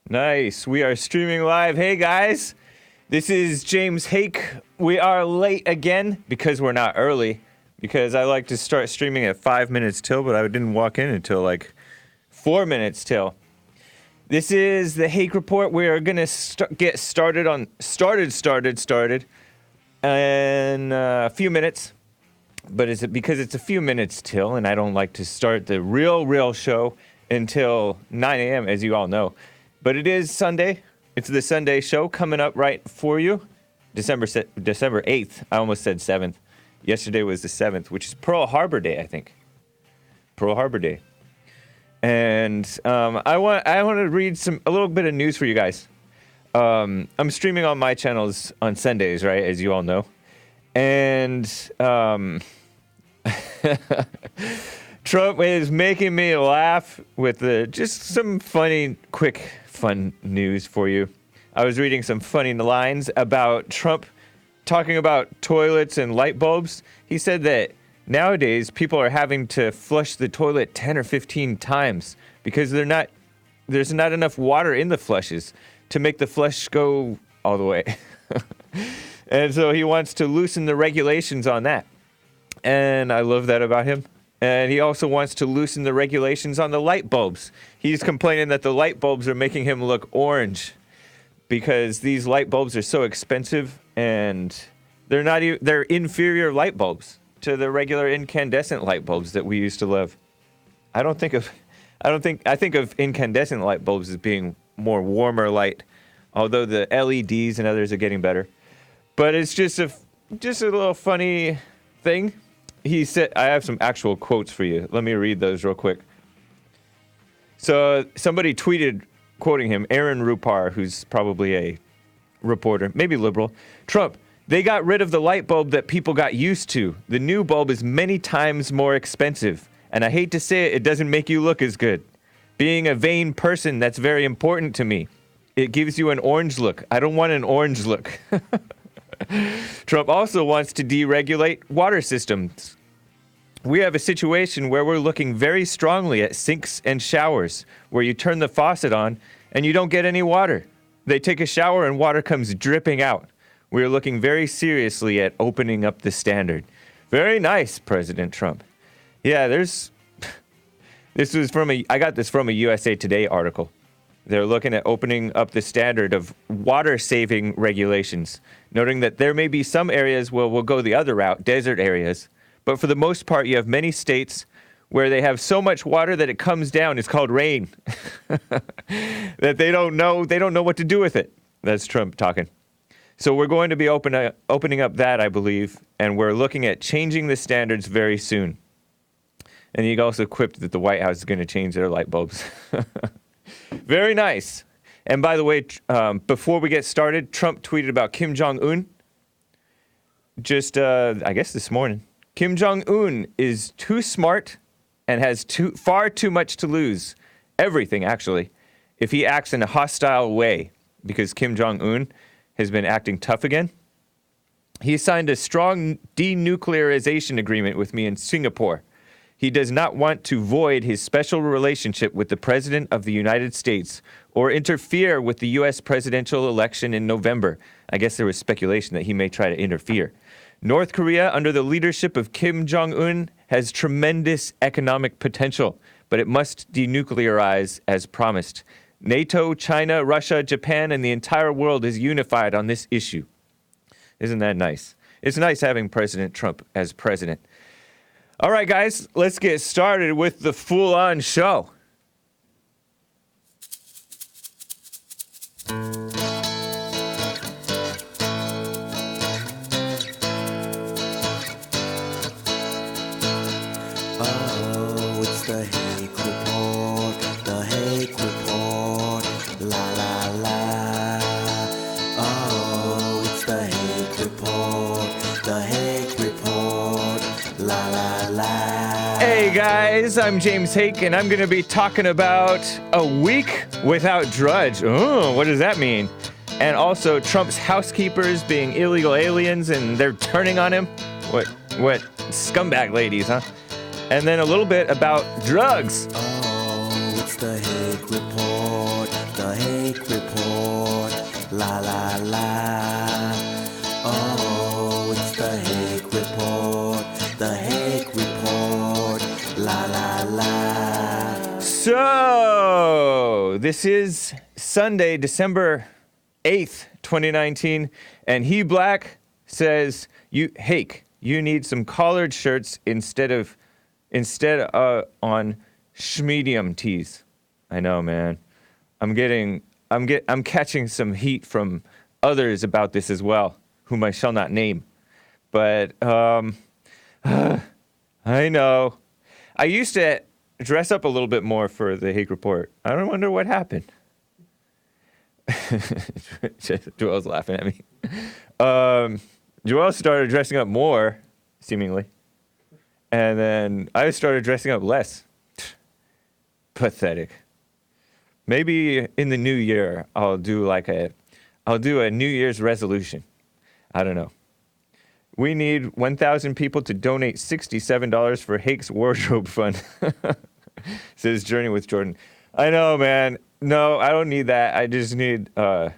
Nice. We are streaming live. Hey guys, this is James Hake. We are late again because we're not early. Because I like to start streaming at 5 minutes till, but I didn't walk in until like 4 minutes till. This is the Hake Report. We are gonna get started in a few minutes. But is it because it's a few minutes till, and I don't like to start the real show until 9 a.m. as you all know. But it is Sunday. It's the Sunday show coming up right for you. December 8th. I almost said 7th. Yesterday was the 7th, which is Pearl Harbor Day, I think. Pearl Harbor Day. And I want to read a little bit of news for you guys. I'm streaming on my channels on Sundays, right, as you all know. And Trump is making me laugh with just some funny, quick, fun news for you. I was reading some funny lines about Trump talking about toilets and light bulbs. He said that nowadays people are having to flush the toilet 10 or 15 times because there's not enough water in the flushes to make the flush go all the way. And so he wants to loosen the regulations on that. And I love that about him. And he also wants to loosen the regulations on the light bulbs. He's complaining that the light bulbs are making him look orange because these light bulbs are so expensive and they're inferior light bulbs to the regular incandescent light bulbs that we used to love. I think of incandescent light bulbs as being more warmer light, although the LEDs and others are getting better. But it's just a little funny thing. He said, I have some actual quotes for you. Let me read those real quick. So somebody tweeted, quoting him, Aaron Rupar, who's probably a reporter, maybe liberal. Trump, they got rid of the light bulb that people got used to. The new bulb is many times more expensive. And I hate to say it, it doesn't make you look as good. Being a vain person, that's very important to me. It gives you an orange look. I don't want an orange look. Trump also wants to deregulate water systems. We have a situation where we're looking very strongly at sinks and showers, where you turn the faucet on and you don't get any water. They take a shower and water comes dripping out. We're looking very seriously at opening up the standard. Very nice, President Trump. Yeah, I got this from a USA Today article. They're looking at opening up the standard of water-saving regulations, noting that there may be some areas where we'll go the other route, desert areas, but for the most part, you have many states where they have so much water that it comes down. It's called rain. That they don't know what to do with it. That's Trump talking. So we're going to be opening up that, I believe, and we're looking at changing the standards very soon. And he also quipped that the White House is going to change their light bulbs. Very nice. And by the way, before we get started, Trump tweeted about Kim Jong-un. Just, I guess this morning. Kim Jong-un is too smart and has far too much to lose. Everything, actually, if he acts in a hostile way. Because Kim Jong-un has been acting tough again. He signed a strong denuclearization agreement with me in Singapore. He does not want to void his special relationship with the President of the United States or interfere with the U.S. presidential election in November. I guess there was speculation that he may try to interfere. North Korea, under the leadership of Kim Jong-un, has tremendous economic potential, but it must denuclearize as promised. NATO, China, Russia, Japan, and the entire world is unified on this issue. Isn't that nice? It's nice having President Trump as president. All right, guys, let's get started with the full-on show. Oh, it's the Hake Report, the Hake Report, la la la. Oh, it's the Hake Report, the Hake Report, la la la. Hey guys, I'm James Hake, and I'm going to be talking about a week without Drudge. Oh, what does that mean? And also Trump's housekeepers being illegal aliens and they're turning on him. What scumbag ladies, huh? And then a little bit about drugs. Oh, it's the Hake Report, the Hake Report. La la la. Oh, it's the Hake Report. The Hake Report. La la la. So, this is Sunday, December 8th, 2019, and He Black says, Hake, you need some collared shirts instead on schmedium tees. I know, man. I'm catching some heat from others about this as well, whom I shall not name. But I know. I used to dress up a little bit more for the Hake Report. I don't wonder what happened. Joel's laughing at me. Joel started dressing up more, seemingly. And then I started dressing up less. Pathetic. Maybe in the new year I'll do a New Year's resolution. I don't know. We need 1,000 people to donate $67 for Hake's wardrobe fund. Says Journey with Jordan. I know, man. No, I don't need that. I just need to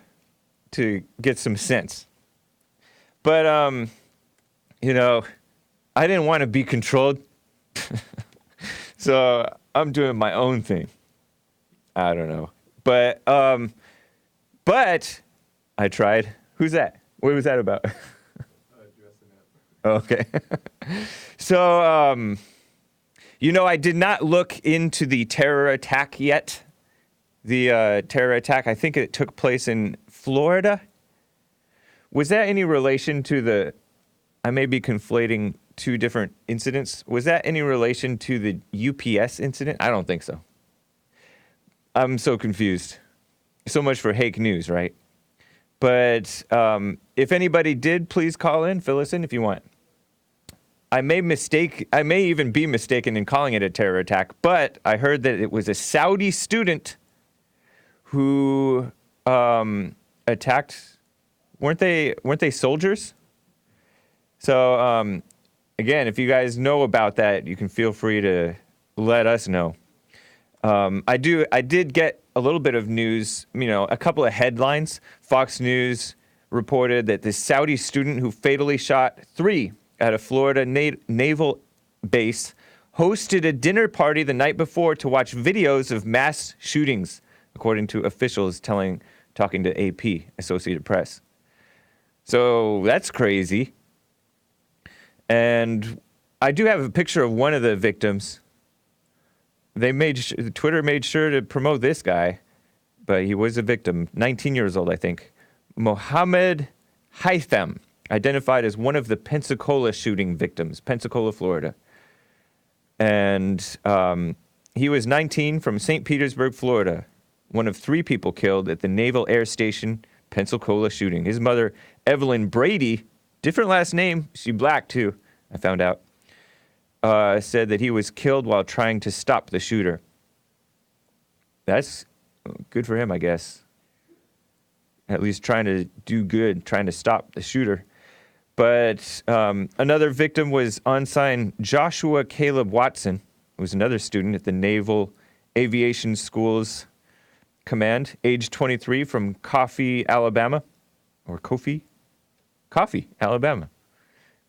get some sense. But I didn't want to be controlled. So I'm doing my own thing. I don't know. But I tried. Who's that? What was that about? Dressing up. Okay. So, I did not look into the terror attack yet. The terror attack, I think it took place in Florida. Was that any relation to I may be conflating two different incidents. Was that any relation to the UPS incident? I don't think so. I'm so confused. So much for Hake News, right? But if anybody did, please call in, fill us in if you want. I may even be mistaken in calling it a terror attack, but I heard that it was a Saudi student who attacked. Weren't they soldiers? So again, if you guys know about that, you can feel free to let us know. I did get a little bit of news, a couple of headlines. Fox News reported that the Saudi student who fatally shot 3 at a Florida naval base hosted a dinner party the night before to watch videos of mass shootings, according to officials talking to AP, Associated Press. So that's crazy. And I do have a picture of one of the victims. Twitter made sure to promote this guy, but he was a victim, 19 years old, I think. Mohammed Haitham, identified as one of the Pensacola shooting victims, Pensacola, Florida. And he was 19 from St. Petersburg, Florida, one of 3 people killed at the Naval Air Station, Pensacola shooting. His mother, Evelyn Brady, different last name, she black too, I found out, said that he was killed while trying to stop the shooter. That's good for him, I guess. At least trying to do good, trying to stop the shooter. But another victim was ensign Joshua Caleb Watson, who was another student at the Naval Aviation School's Command, age 23, from Coffee, Alabama. Or Coffee, Alabama.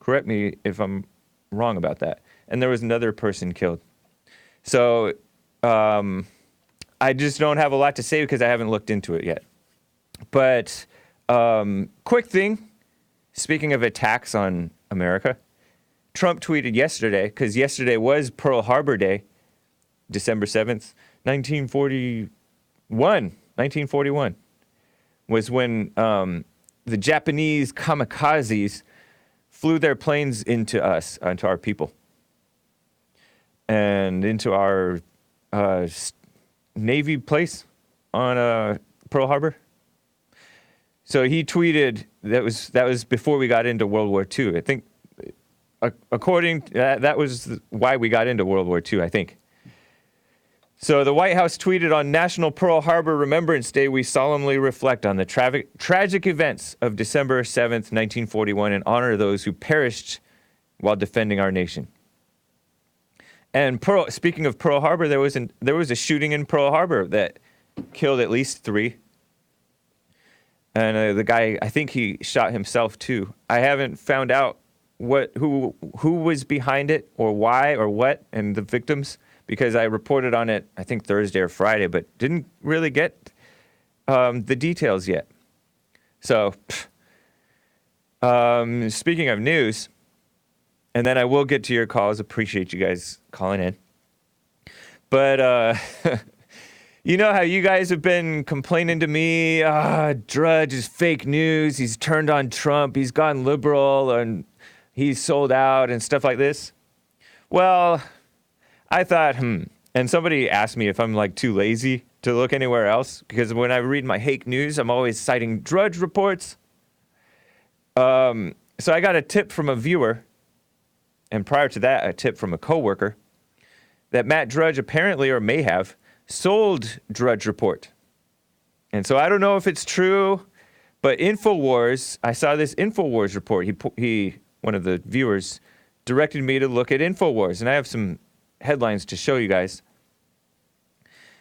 Correct me if I'm wrong about that. And there was another person killed. So I just don't have a lot to say because I haven't looked into it yet. But quick thing, speaking of attacks on America, Trump tweeted yesterday, because yesterday was Pearl Harbor Day, December 7th, 1941 was when the Japanese kamikazes flew their planes into us, into our people, and into our Navy place on Pearl Harbor. So he tweeted that was before we got into World War II. I think, according that was why we got into World War II, I think. So the White House tweeted, on National Pearl Harbor Remembrance Day, we solemnly reflect on the tragic events of December 7th, 1941, and honor those who perished while defending our nation. And speaking of Pearl Harbor, there was a shooting in Pearl Harbor that killed at least 3. And the guy, I think he shot himself too. I haven't found out who was behind it or why or what and the victims, because I reported on it, I think Thursday or Friday, but didn't really get the details yet. So, speaking of news, and then I will get to your calls. Appreciate you guys calling in. But, you know how you guys have been complaining to me, Drudge is fake news, he's turned on Trump, he's gone liberal, and he's sold out, and stuff like this? Well, I thought, and somebody asked me if I'm, like, too lazy to look anywhere else, because when I read my Hake news, I'm always citing Drudge Reports. So I got a tip from a viewer, and prior to that, a tip from a coworker, that Matt Drudge apparently, or may have, sold Drudge Report. And so I don't know if it's true, but InfoWars, I saw this InfoWars report. He one of the viewers, directed me to look at InfoWars, and I have some headlines to show you guys.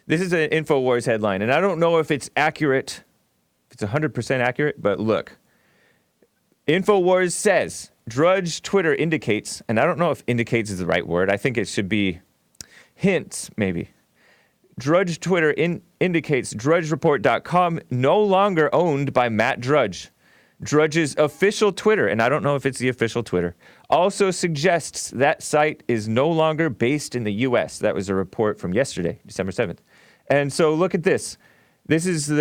This is an InfoWars headline, and I don't know if it's accurate, if it's 100% accurate, but look. InfoWars says, Drudge Twitter indicates, and I don't know if indicates is the right word. I think it should be hints, maybe. Drudge Twitter indicates DrudgeReport.com no longer owned by Matt Drudge. Drudge's official Twitter, and I don't know if it's the official Twitter, also suggests that site is no longer based in the U.S. That was a report from yesterday, December 7th. And so look at this. This is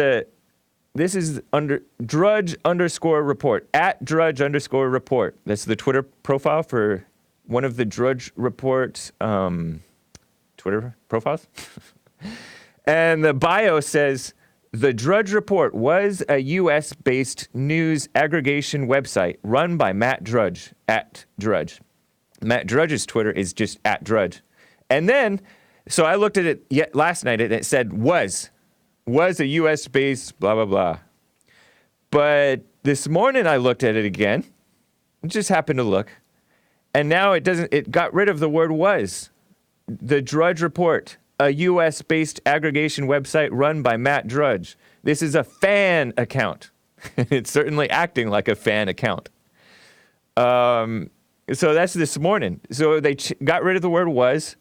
under Drudge_report, at Drudge_report. That's the Twitter profile for one of the Drudge Report Twitter profiles. And the bio says, the Drudge Report was a U.S.-based news aggregation website run by Matt Drudge, at Drudge. Matt Drudge's Twitter is just at Drudge. And then, so I looked at it last night, and it said was a U.S.-based blah, blah, blah. But this morning I looked at it again. Just happened to look. And now it got rid of the word was. The Drudge Report, a U.S.-based aggregation website run by Matt Drudge. This is a fan account. It's certainly acting like a fan account. So that's this morning. So they got rid of the word was,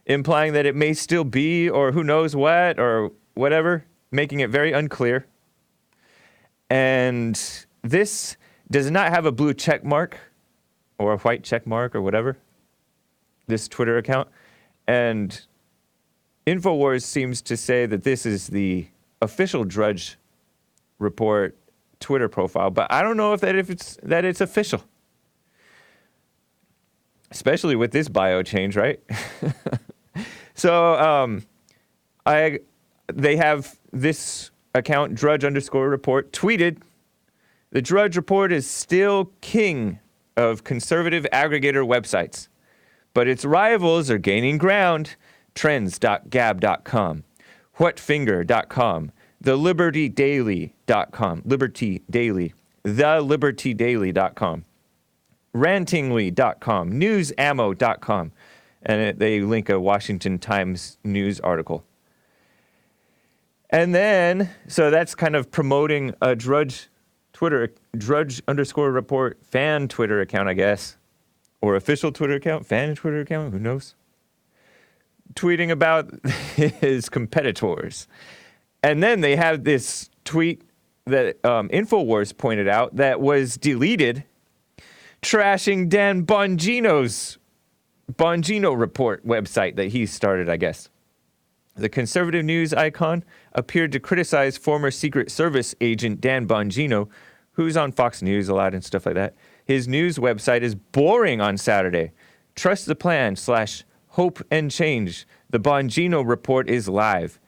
implying that it may still be, or who knows what, or whatever, making it very unclear. And this does not have a blue check mark, or a white check mark, or whatever, this Twitter account. And InfoWars seems to say that this is the official Drudge Report Twitter profile, but I don't know if it's official. Especially with this bio change, right? So they have this account, Drudge_report, tweeted, the Drudge Report is still king of conservative aggregator websites, but its rivals are gaining ground. Trends.gab.com, whatfinger.com, thelibertydaily.com, Liberty Daily, thelibertydaily.com, rantingly.com, newsammo.com, and they link a Washington Times news article. And then, so that's kind of promoting a Drudge_report fan Twitter account, I guess, or official Twitter account, fan Twitter account, who knows? Tweeting about his competitors. And then they have this tweet that InfoWars pointed out that was deleted, trashing Dan Bongino's Bongino Report website that he started, I guess. The conservative news icon appeared to criticize former Secret Service agent Dan Bongino, who's on Fox News a lot and stuff like that. His news website is boring on Saturday. Trust the plan / hope and change. The Bongino Report is live.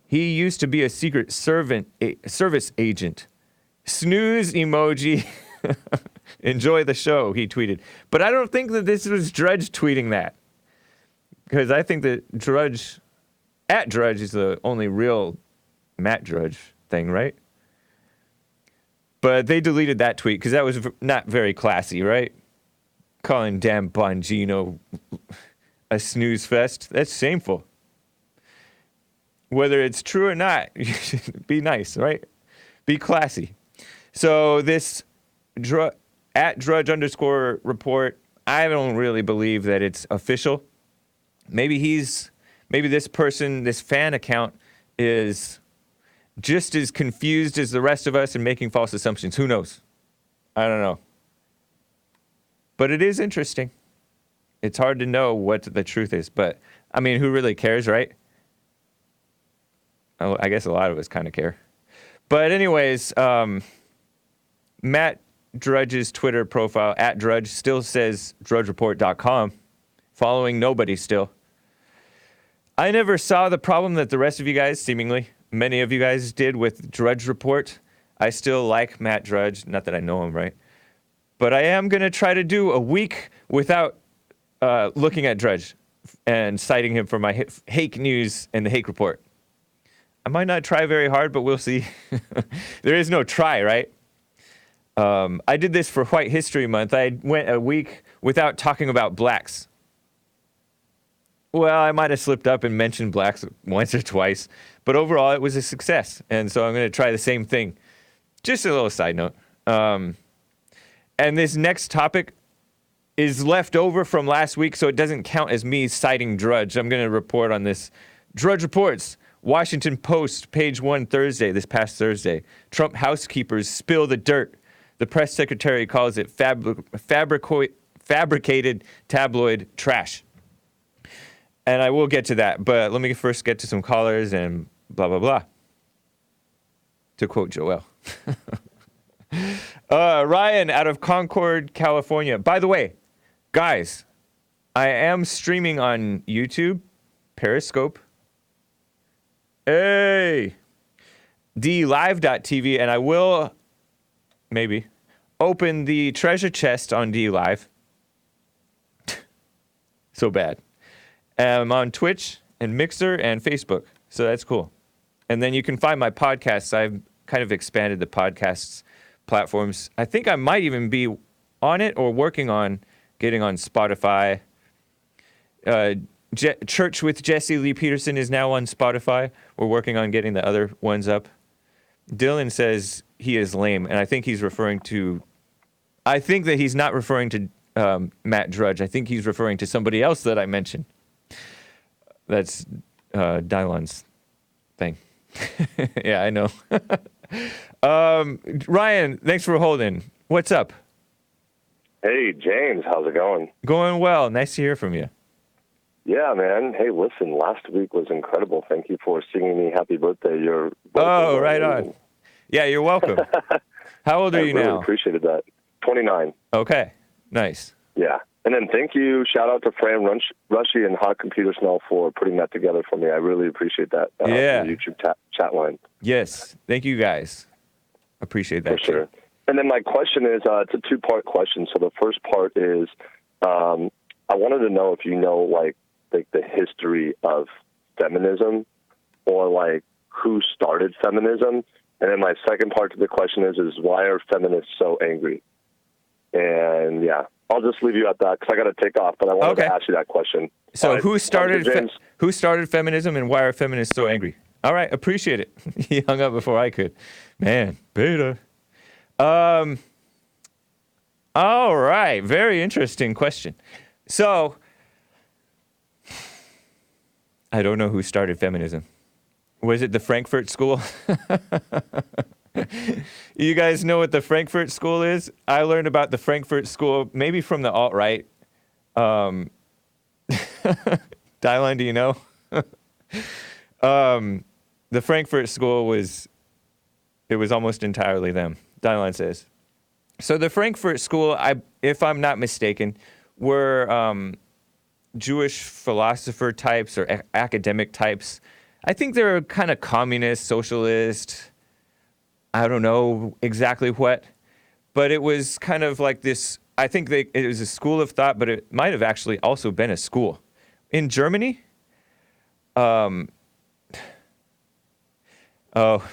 He used to be a Secret Service agent. Snooze emoji. Enjoy the show, he tweeted. But I don't think that this was Drudge tweeting that. Because I think that at Drudge is the only real Matt Drudge thing, right? But they deleted that tweet because that was not very classy, right? Calling Dan Bongino a snooze fest. That's shameful. whether it's true or not, you should be nice, right? Be classy. So this at Drudge_report, I don't really believe that it's official. Maybe this person, this fan account is just as confused as the rest of us and making false assumptions. Who knows? I don't know. But it is interesting. It's hard to know what the truth is, but I mean, who really cares, right? I guess a lot of us kind of care. But anyways, Matt Drudge's Twitter profile, at Drudge, still says drudgereport.com, following nobody still. I never saw the problem that the rest of you guys, seemingly, many of you guys did with Drudge Report. I still like Matt Drudge, not that I know him, right? But I am going to try to do a week without looking at Drudge and citing him for my Hake news and the Hake Report. I might not try very hard, but we'll see. There is no try, right? I did this for White History Month. I went a week without talking about blacks. Well, I might have slipped up and mentioned blacks once or twice, but overall it was a success. And so I'm going to try the same thing. Just a little side note. And this next topic is left over from last week, so it doesn't count as me citing Drudge. I'm going to report on this. Drudge Reports, Washington Post, page 1 Thursday, this past Thursday. Trump housekeepers spill the dirt. The press secretary calls it fabricated tabloid trash. And I will get to that, but let me first get to some callers and blah, blah, blah. To quote Joel. Ryan out of Concord, California. By the way, guys, I am streaming on YouTube, Periscope. Hey! DLive.tv, and I will, maybe, open the treasure chest on DLive. So bad. I'm on Twitch and Mixer and Facebook, so that's cool. And then you can find my podcasts. I've kind of expanded the podcasts platforms. I think I might even be on it or working on getting on Spotify. Church with Jesse Lee Peterson is now on Spotify. We're working on getting the other ones up. Dylan says he is lame, and I think he's referring to... I think that he's not referring to Matt Drudge. I think he's referring to somebody else that I mentioned. That's Dylon's thing. Yeah, I know. Ryan, thanks for holding. What's up? Hey, James, how's it going? Going well. Nice to hear from you. Yeah, man. Hey, listen, last week was incredible. Thank you for singing me happy birthday. Oh, right on. Yeah, you're welcome. How old are you now? I really now? appreciated that. 29. Okay, nice. Yeah. And then thank you. Shout out to Fran Rushy and Hake and Peterson for putting that together for me. I really appreciate that. Yeah. On the YouTube chat line. Yes. Thank you, guys. Appreciate that. For sure. And then my question is, it's a two-part question. So the first part is, I wanted to know if you know, like the history of feminism or, like, who started feminism. And then my second part to the question is why are feminists so angry? And, yeah, I'll just leave you at that because I got to take off, but I wanted to ask you that question. So who started feminism and why are feminists so angry? All right, appreciate it. He hung up before I could. Man, beta. All right, very interesting question. So, I don't know who started feminism. Was it the Frankfurt School? You guys know what the Frankfurt School is? I learned about the Frankfurt School maybe from the alt-right. Dylon, do you know? The Frankfurt School was almost entirely them, Dylon says. So the Frankfurt School, if I'm not mistaken, were Jewish philosopher types or academic types. I think they're kind of communist, socialist. I don't know exactly what, but it was kind of like this. I think it was a school of thought, but it might have actually also been a school in Germany. Oh,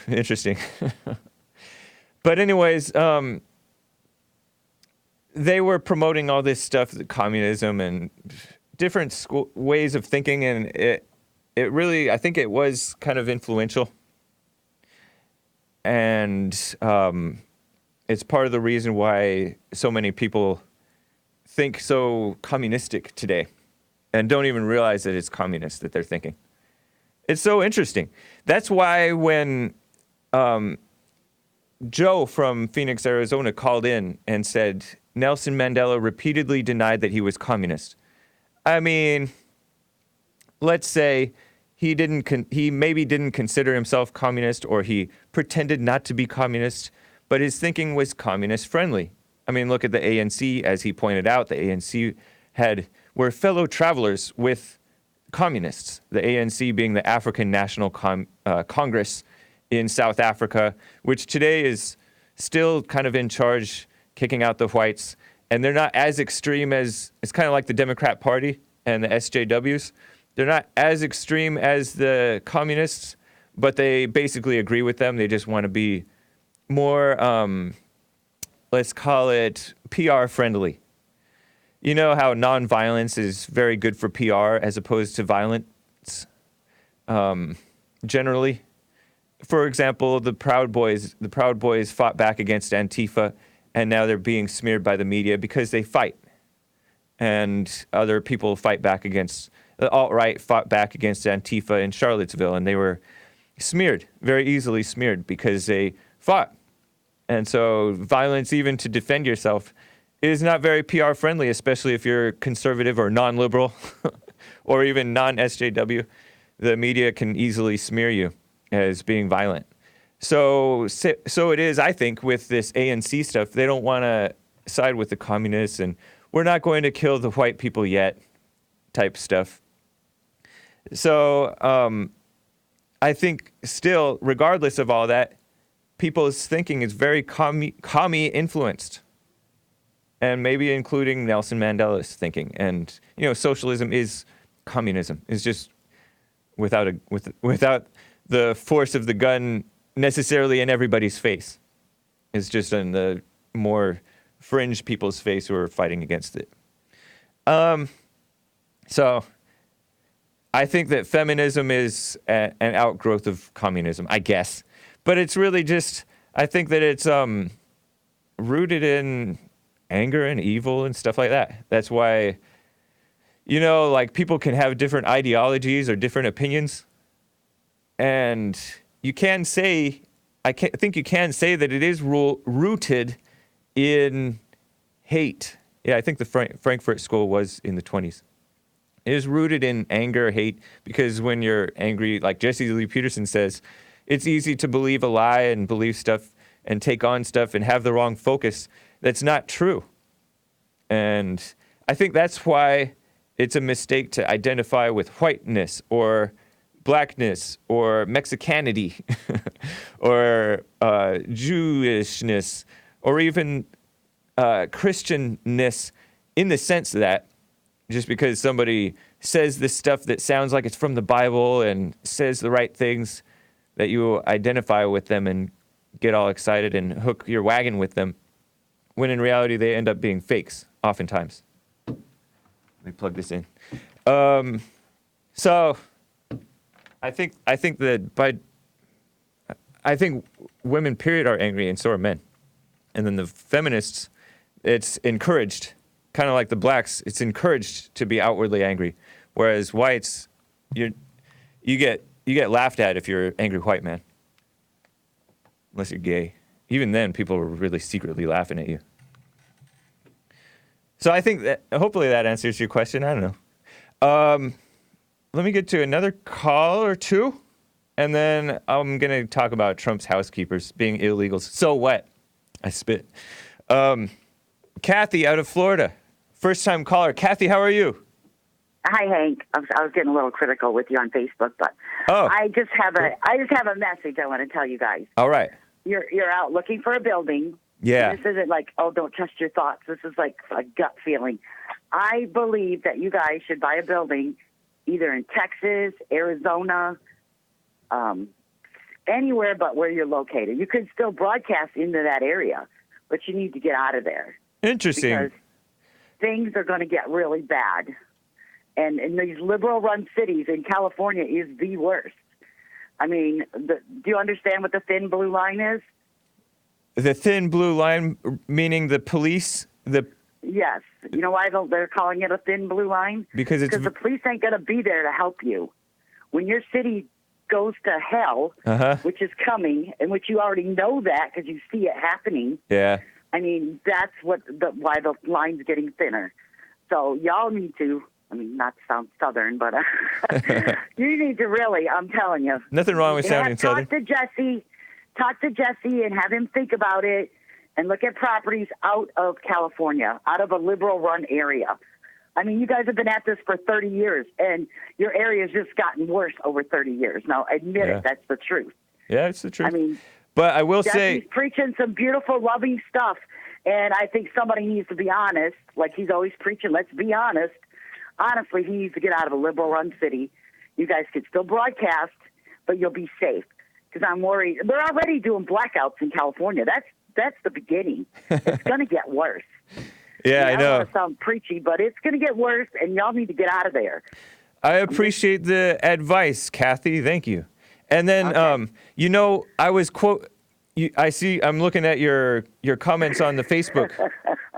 interesting. But anyways, they were promoting all this stuff, communism and different ways of thinking, and it really, I think it was kind of influential. And it's part of the reason why so many people think so communistic today and don't even realize that it's communist that they're thinking. It's so interesting. That's why when Joe from Phoenix, Arizona called in and said Nelson Mandela repeatedly denied that he was communist. I mean, let's say he maybe didn't consider himself communist, or he pretended not to be communist, but his thinking was communist friendly. I mean, look at the ANC. As he pointed out, the ANC were fellow travelers with communists. The ANC being the African National Congress in South Africa, which today is still kind of in charge, kicking out the whites. And they're not as extreme as, it's kind of like the Democrat Party and the SJWs. They're not as extreme as the communists, but they basically agree with them. They just want to be more, let's call it PR friendly. You know how nonviolence is very good for PR as opposed to violence, generally. For example, the Proud Boys fought back against Antifa, and now they're being smeared by the media because they fight. And other people fight back against, the alt-right fought back against Antifa in Charlottesville, and they were smeared, very easily smeared, because they fought. And so violence, even to defend yourself, is not very PR friendly, especially if you're conservative or non-liberal or even non-SJW. The media can easily smear you as being violent. So it is, I think, with this ANC stuff. They don't want to side with the communists, and we're not going to kill the white people yet type stuff. So I think still, regardless of all that, people's thinking is very commie influenced, and maybe including Nelson Mandela's thinking. And, you know, socialism is communism. It's just without the force of the gun necessarily in everybody's face. It's just in the more fringe people's face who are fighting against it. So I think that feminism is an outgrowth of communism, I guess. But it's really just, I think that it's rooted in anger and evil and stuff like that. That's why, you know, like, people can have different ideologies or different opinions. And you can say, I think you can say that it is rooted in hate. Yeah, I think the Frankfurt School was in the 20s. It is rooted in anger, hate, because when you're angry, like Jesse Lee Peterson says, it's easy to believe a lie and believe stuff and take on stuff and have the wrong focus. That's not true. And I think that's why it's a mistake to identify with whiteness or blackness or Mexicanity or Jewishness or even Christianness, in the sense that just because somebody says this stuff that sounds like it's from the Bible and says the right things, that you identify with them and get all excited and hook your wagon with them, when in reality they end up being fakes, oftentimes. Let me plug this in. So I think women, period, are angry, and so are men. And then the feminists, it's encouraged, kind of like the blacks, it's encouraged to be outwardly angry, whereas whites, you get laughed at if you're an angry white man, unless you're gay. Even then, people are really secretly laughing at you. So I think that hopefully that answers your question. I don't know. Let me get to another call or two, and then I'm going to talk about Trump's housekeepers being illegals. So what? I spit. Kathy out of Florida, first-time caller. Kathy, how are you? Hi, Hank. I was getting a little critical with you on Facebook, but I just have a message I want to tell you guys. All right. You're out looking for a building. Yeah. This isn't like, oh, don't trust your thoughts. This is like a gut feeling. I believe that you guys should buy a building either in Texas, Arizona, anywhere but where you're located. You can still broadcast into that area, but you need to get out of there. Interesting. Because things are going to get really bad. And in these liberal-run cities, in California is the worst. I mean, do you understand what the thin blue line is? The thin blue line, meaning the police, Yes. You know why they're calling it a thin blue line? Because the police ain't going to be there to help you. When your city goes to hell, which is coming, and which you already know that because you see it happening. Yeah. I mean, that's why the line's getting thinner. So y'all need to, I mean, not to sound Southern, but you need to really, I'm telling you. Nothing wrong with sounding Southern. Talk to Jesse and have him think about it and look at properties out of California, out of a liberal-run area. I mean, you guys have been at this for 30 years, and your area has just gotten worse over 30 years. Now, admit it, that's the truth. Yeah, it's the truth. I mean, but I will say, he's preaching some beautiful, loving stuff, and I think somebody needs to be honest, like he's always preaching, let's be honest. Honestly, he needs to get out of a liberal-run city. You guys can still broadcast, but you'll be safe, because I'm worried. They're already doing blackouts in California. That's the beginning. It's going to get worse. Yeah, I know. I don't want to sound preachy, but it's going to get worse, and y'all need to get out of there. I appreciate the advice, Kathy. Thank you. And then, I was I'm looking at your comments on the Facebook,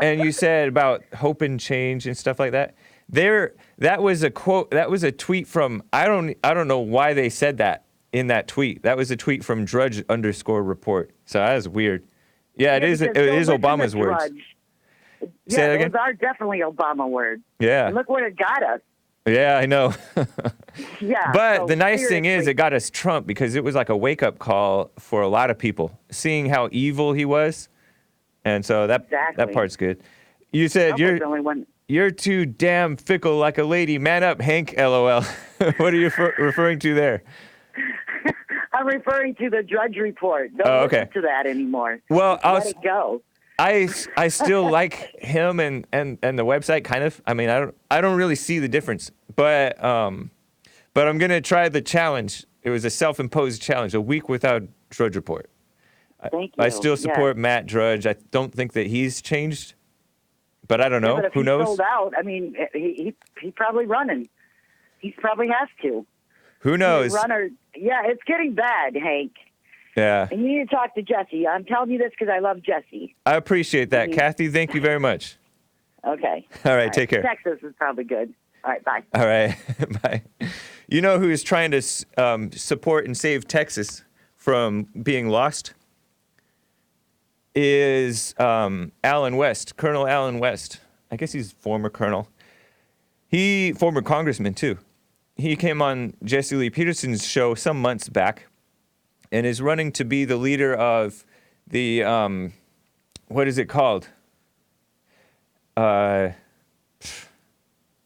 and you said about hope and change and stuff like that. That was a quote. That was a tweet from I don't know why they said that in that tweet. That was a tweet from Drudge _report. So that is weird. Yeah, it is Obama's words. Say that again? Those are definitely Obama words. Yeah. And look where it got us. Yeah, I know. Yeah. But so the nice thing is it got us Trump because it was like a wake-up call for a lot of people, seeing how evil he was. And so that part's good. You said you're too damn fickle like a lady. Man up, Hank, LOL. What are you referring to there? I'm referring to the Drudge Report. Don't listen to that anymore. Well, let it go. I still like him and the website kind of. I mean, I don't really see the difference, but I'm gonna try the challenge. It was a self-imposed challenge, a week without Drudge Report. Thank you. I still support Matt Drudge. I don't think that he's changed, but I don't know. But if Who knows? Sold out. I mean, he probably running. He probably has to. Who knows? Yeah, it's getting bad, Hank. Yeah. And you need to talk to Jesse. I'm telling you this because I love Jesse. I appreciate that, Kathy. Thank you very much. Okay. All right, take care. Texas is probably good. All right, bye. All right, bye. You know who is trying to support and save Texas from being lost? Is Allen West, Colonel Allen West. I guess he's former colonel. Former congressman, too. He came on Jesse Lee Peterson's show some months back and is running to be the leader of the, what is it called? I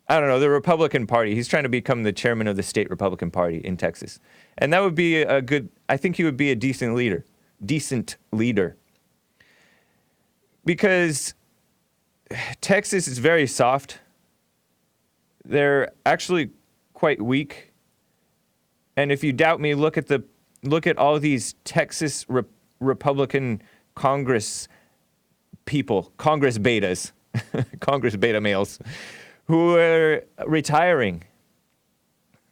don't know, the Republican Party. He's trying to become the chairman of the state Republican Party in Texas. And that would be I think he would be a decent leader. Because Texas is very soft. They're actually quite weak. And if you doubt me, look at all these Texas Republican Congress people, Congress betas, Congress beta males, who are retiring.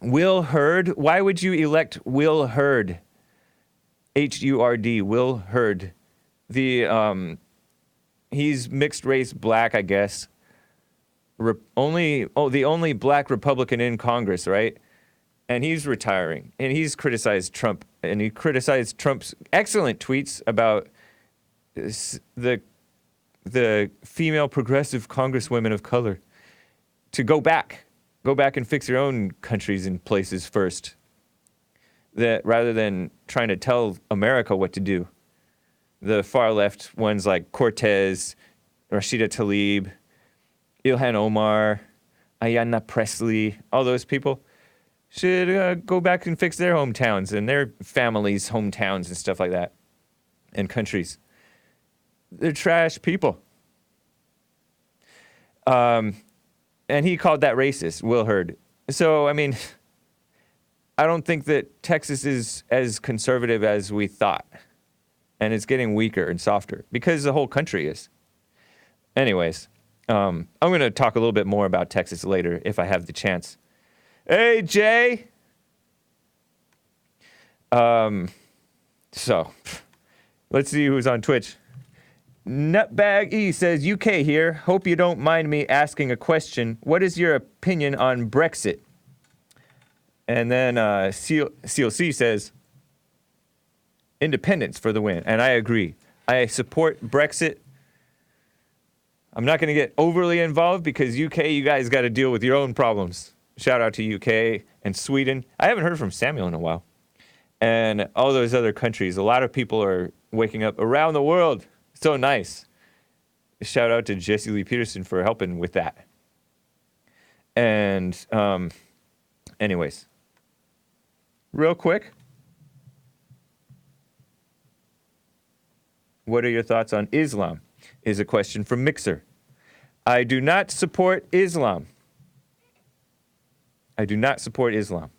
Will Hurd, why would you elect Will Hurd? H-U-R-D, Will Hurd. He's mixed race black, I guess. The only black Republican in Congress, right? And he's retiring. And he's criticized Trump. And he criticized Trump's excellent tweets about the female progressive congresswomen of color to go back and fix your own countries and places first, that rather than trying to tell America what to do. The far left ones like Cortez, Rashida Tlaib, Ilhan Omar, Ayanna Pressley, all those people should go back and fix their hometowns and their families' hometowns and stuff like that, and countries. They're trash people. And he called that racist, Will Hurd. So, I mean, I don't think that Texas is as conservative as we thought. And it's getting weaker and softer because the whole country is. Anyways, I'm going to talk a little bit more about Texas later if I have the chance. Hey, Jay. So, let's see who's on Twitch. Nutbag E says, UK here. Hope you don't mind me asking a question. What is your opinion on Brexit? And then Seal C says, independence for the win. And I agree. I support Brexit. I'm not going to get overly involved because UK, you guys got to deal with your own problems. Shout out to UK and Sweden. I haven't heard from Samuel in a while. And all those other countries. A lot of people are waking up around the world. So nice. Shout out to Jesse Lee Peterson for helping with that. And anyways, real quick. What are your thoughts on Islam? Is a question from Mixer. I do not support Islam. I do not support Islam.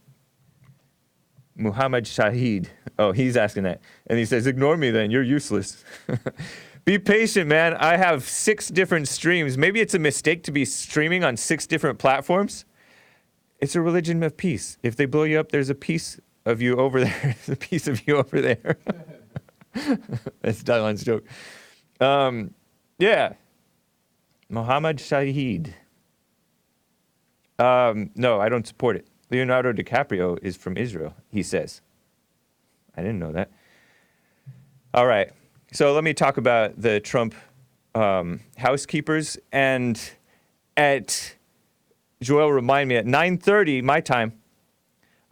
Muhammad Shahid. Oh, he's asking that. And he says, ignore me then. You're useless. Be patient, man. I have 6 different streams. Maybe it's a mistake to be streaming on 6 different platforms. It's a religion of peace. If they blow you up, there's a piece of you over there. There's a piece of you over there. That's Dylan's joke. Yeah. Muhammad Shahid. No, I don't support it. Leonardo DiCaprio is from Israel, he says. I didn't know that. All right. So let me talk about the Trump housekeepers. And Joel, remind me, at 9:30 my time,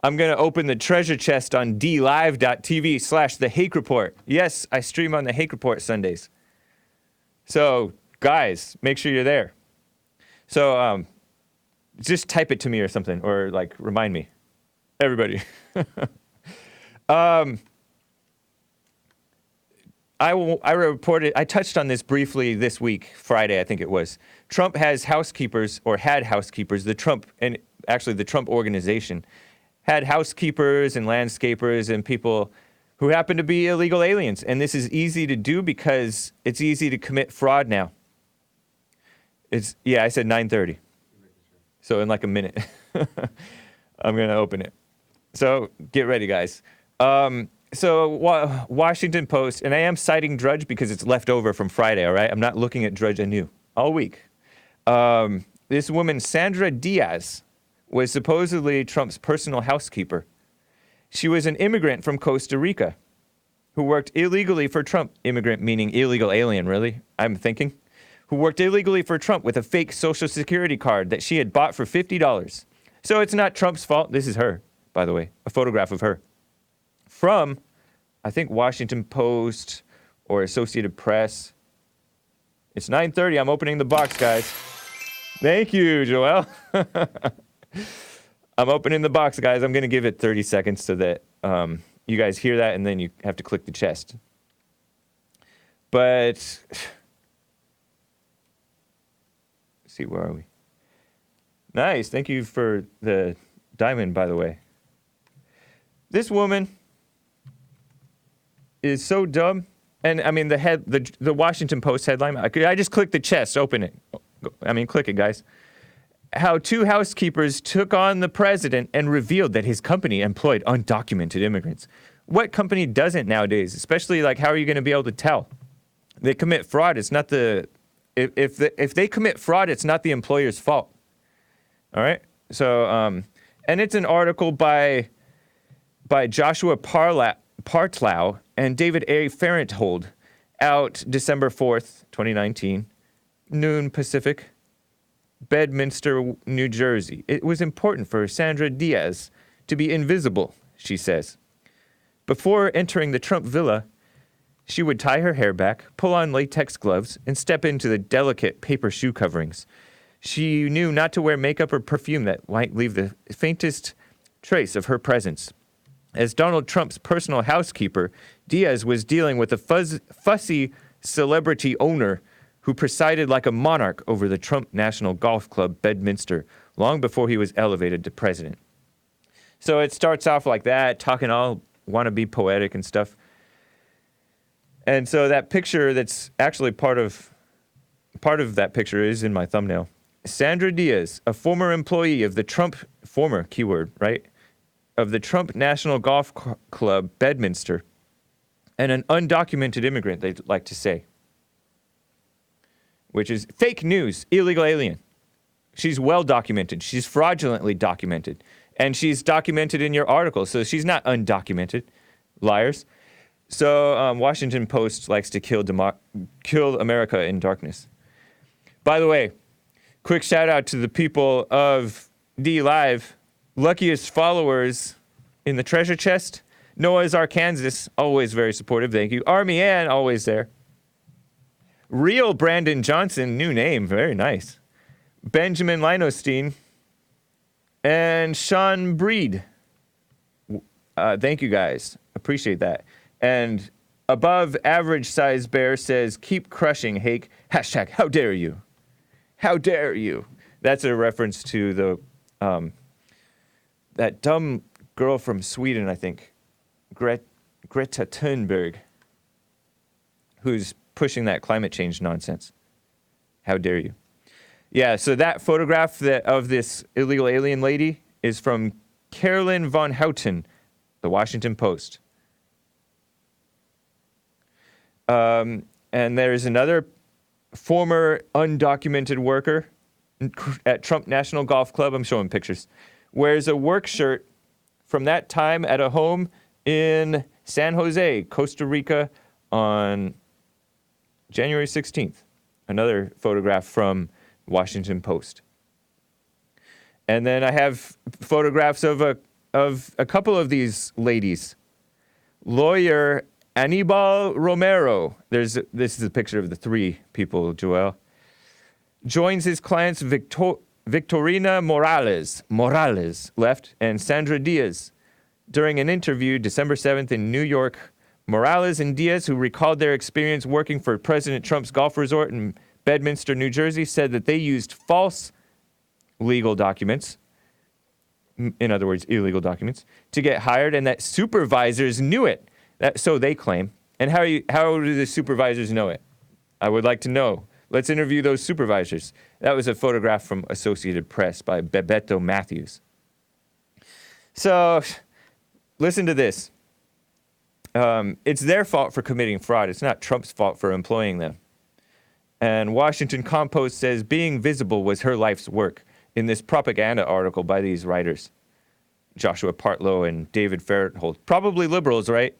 I'm going to open the treasure chest on dlive.tv/the Hake Report. Yes, I stream on the Hake Report Sundays. So, guys, make sure you're there. So, just type it to me or something, or like remind me. Everybody. I reported, I touched on this briefly this week, Friday, I think it was. Trump has housekeepers, or had housekeepers, the Trump organization had housekeepers and landscapers and people who happen to be illegal aliens. And this is easy to do because it's easy to commit fraud now. I said 9:30. So in like a minute, I'm going to open it. So get ready, guys. Washington Post, and I am citing Drudge because it's left over from Friday, all right? I'm not looking at Drudge anew all week. This woman, Sandra Diaz, was supposedly Trump's personal housekeeper. She was an immigrant from Costa Rica who worked illegally for Trump. Immigrant meaning illegal alien, really, I'm thinking. Who worked illegally for Trump with a fake Social Security card that she had bought for $50. So it's not Trump's fault. This is her, by the way, a photograph of her. From, I think, Washington Post or Associated Press. It's 9:30. I'm opening the box, guys. Thank you, Joel. I'm opening the box, guys. I'm going to give it 30 seconds so that you guys hear that, and then you have to click the chest. But, let's see, where are we? Nice. Thank you for the diamond, by the way. This woman is so dumb. And, I mean, the Washington Post headline, I just clicked the chest, open it. I mean, click it, guys. How 2 housekeepers took on the president and revealed that his company employed undocumented immigrants. What company doesn't nowadays? Especially, like, how are you going to be able to tell? They commit fraud. It's not if they commit fraud, it's not the employer's fault. All right? So, and it's an article by Joshua Partlow and David A. Farenthold, out December 4th, 2019, noon Pacific, Bedminster, New Jersey. It was important for Sandra Diaz to be invisible, she says. Before entering the Trump villa, she would tie her hair back, pull on latex gloves, and step into the delicate paper shoe coverings. She knew not to wear makeup or perfume that might leave the faintest trace of her presence. As Donald Trump's personal housekeeper, Diaz was dealing with a fussy celebrity owner who presided like a monarch over the Trump National Golf Club, Bedminster, long before he was elevated to president. So it starts off like that, talking all want to be poetic and stuff. And so that picture that's actually part of part of that picture is in my thumbnail. Sandra Diaz, a former employee of the Trump, former keyword, right? Of the Trump National Golf Club, Bedminster, and an undocumented immigrant, they'd like to say. Which is fake news, illegal alien. She's well documented. She's fraudulently documented. And she's documented in your article, so she's not undocumented. Liars. So Washington Post likes to kill America in darkness. By the way, quick shout out to the people of D Live, luckiest followers in the treasure chest. Noah's Arkansas, always very supportive, thank you. Army Ann, always there. Real Brandon Johnson, new name, very nice. Benjamin Linostein, and Sean Breed. Thank you guys, appreciate that. And above average size bear says, keep crushing, Hake. Hashtag, how dare you? How dare you? That's a reference to the, that dumb girl from Sweden, I think. Greta Thunberg. Who's pushing that climate change nonsense. How dare you? Yeah, so that photograph of this illegal alien lady is from Carolyn von Houten, the Washington Post. And there's another former undocumented worker at Trump National Golf Club, I'm showing pictures, wears a work shirt from that time at a home in San Jose, Costa Rica on January 16th. Another photograph from Washington Post. And then I have photographs of a couple of these ladies. Lawyer Anibal Romero, this is a picture of the three people, Joel, joins his clients Victorina Morales left, and Sandra Diaz. During an interview December 7th in New York, Morales and Diaz, who recalled their experience working for President Trump's golf resort in Bedminster, New Jersey, said that they used false legal documents, in other words, illegal documents, to get hired, and that supervisors knew it. So they claim. And how do the supervisors know it? I would like to know. Let's interview those supervisors. That was a photograph from Associated Press by Bebeto Matthews. So, listen to this. It's their fault for committing fraud. It's not Trump's fault for employing them. And Washington Compost says being visible was her life's work in this propaganda article by these writers, Joshua Partlow and David Fairholt. Probably liberals, right?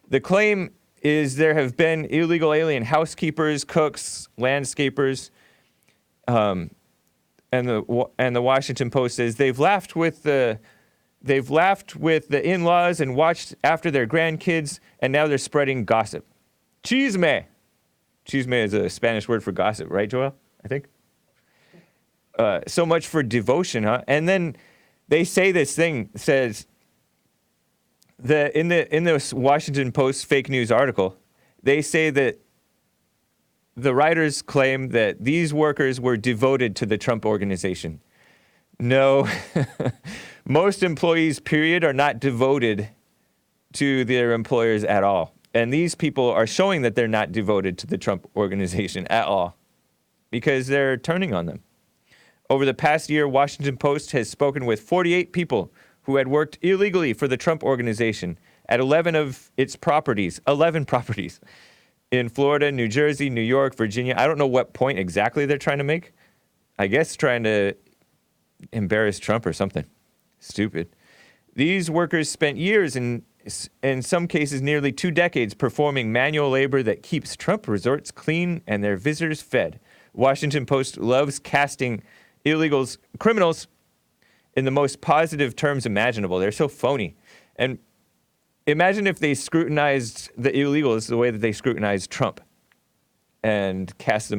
The claim is there have been illegal alien housekeepers, cooks, landscapers, and the Washington Post says they've laughed with the in-laws and watched after their grandkids, and now they're spreading gossip. Chisme. Chisme is a Spanish word for gossip, right, Joel? I think. So much for devotion, huh? And then they say this thing says in the Washington Post fake news article, they say that the writers claim that these workers were devoted to the Trump organization. No, most employees, period, are not devoted to their employers at all. And these people are showing that they're not devoted to the Trump organization at all because they're turning on them. Over the past year, Washington Post has spoken with 48 people who had worked illegally for the Trump organization at 11 of its properties, 11 properties in Florida, New Jersey, New York, Virginia. I don't know what point exactly they're trying to make. I guess trying to embarrass Trump or something. Stupid. These workers spent years, in some cases nearly 2 decades, performing manual labor that keeps Trump resorts clean and their visitors fed. Washington Post loves casting criminals in the most positive terms imaginable. They're so phony. And imagine if they scrutinized the illegals the way that they scrutinized Trump and cast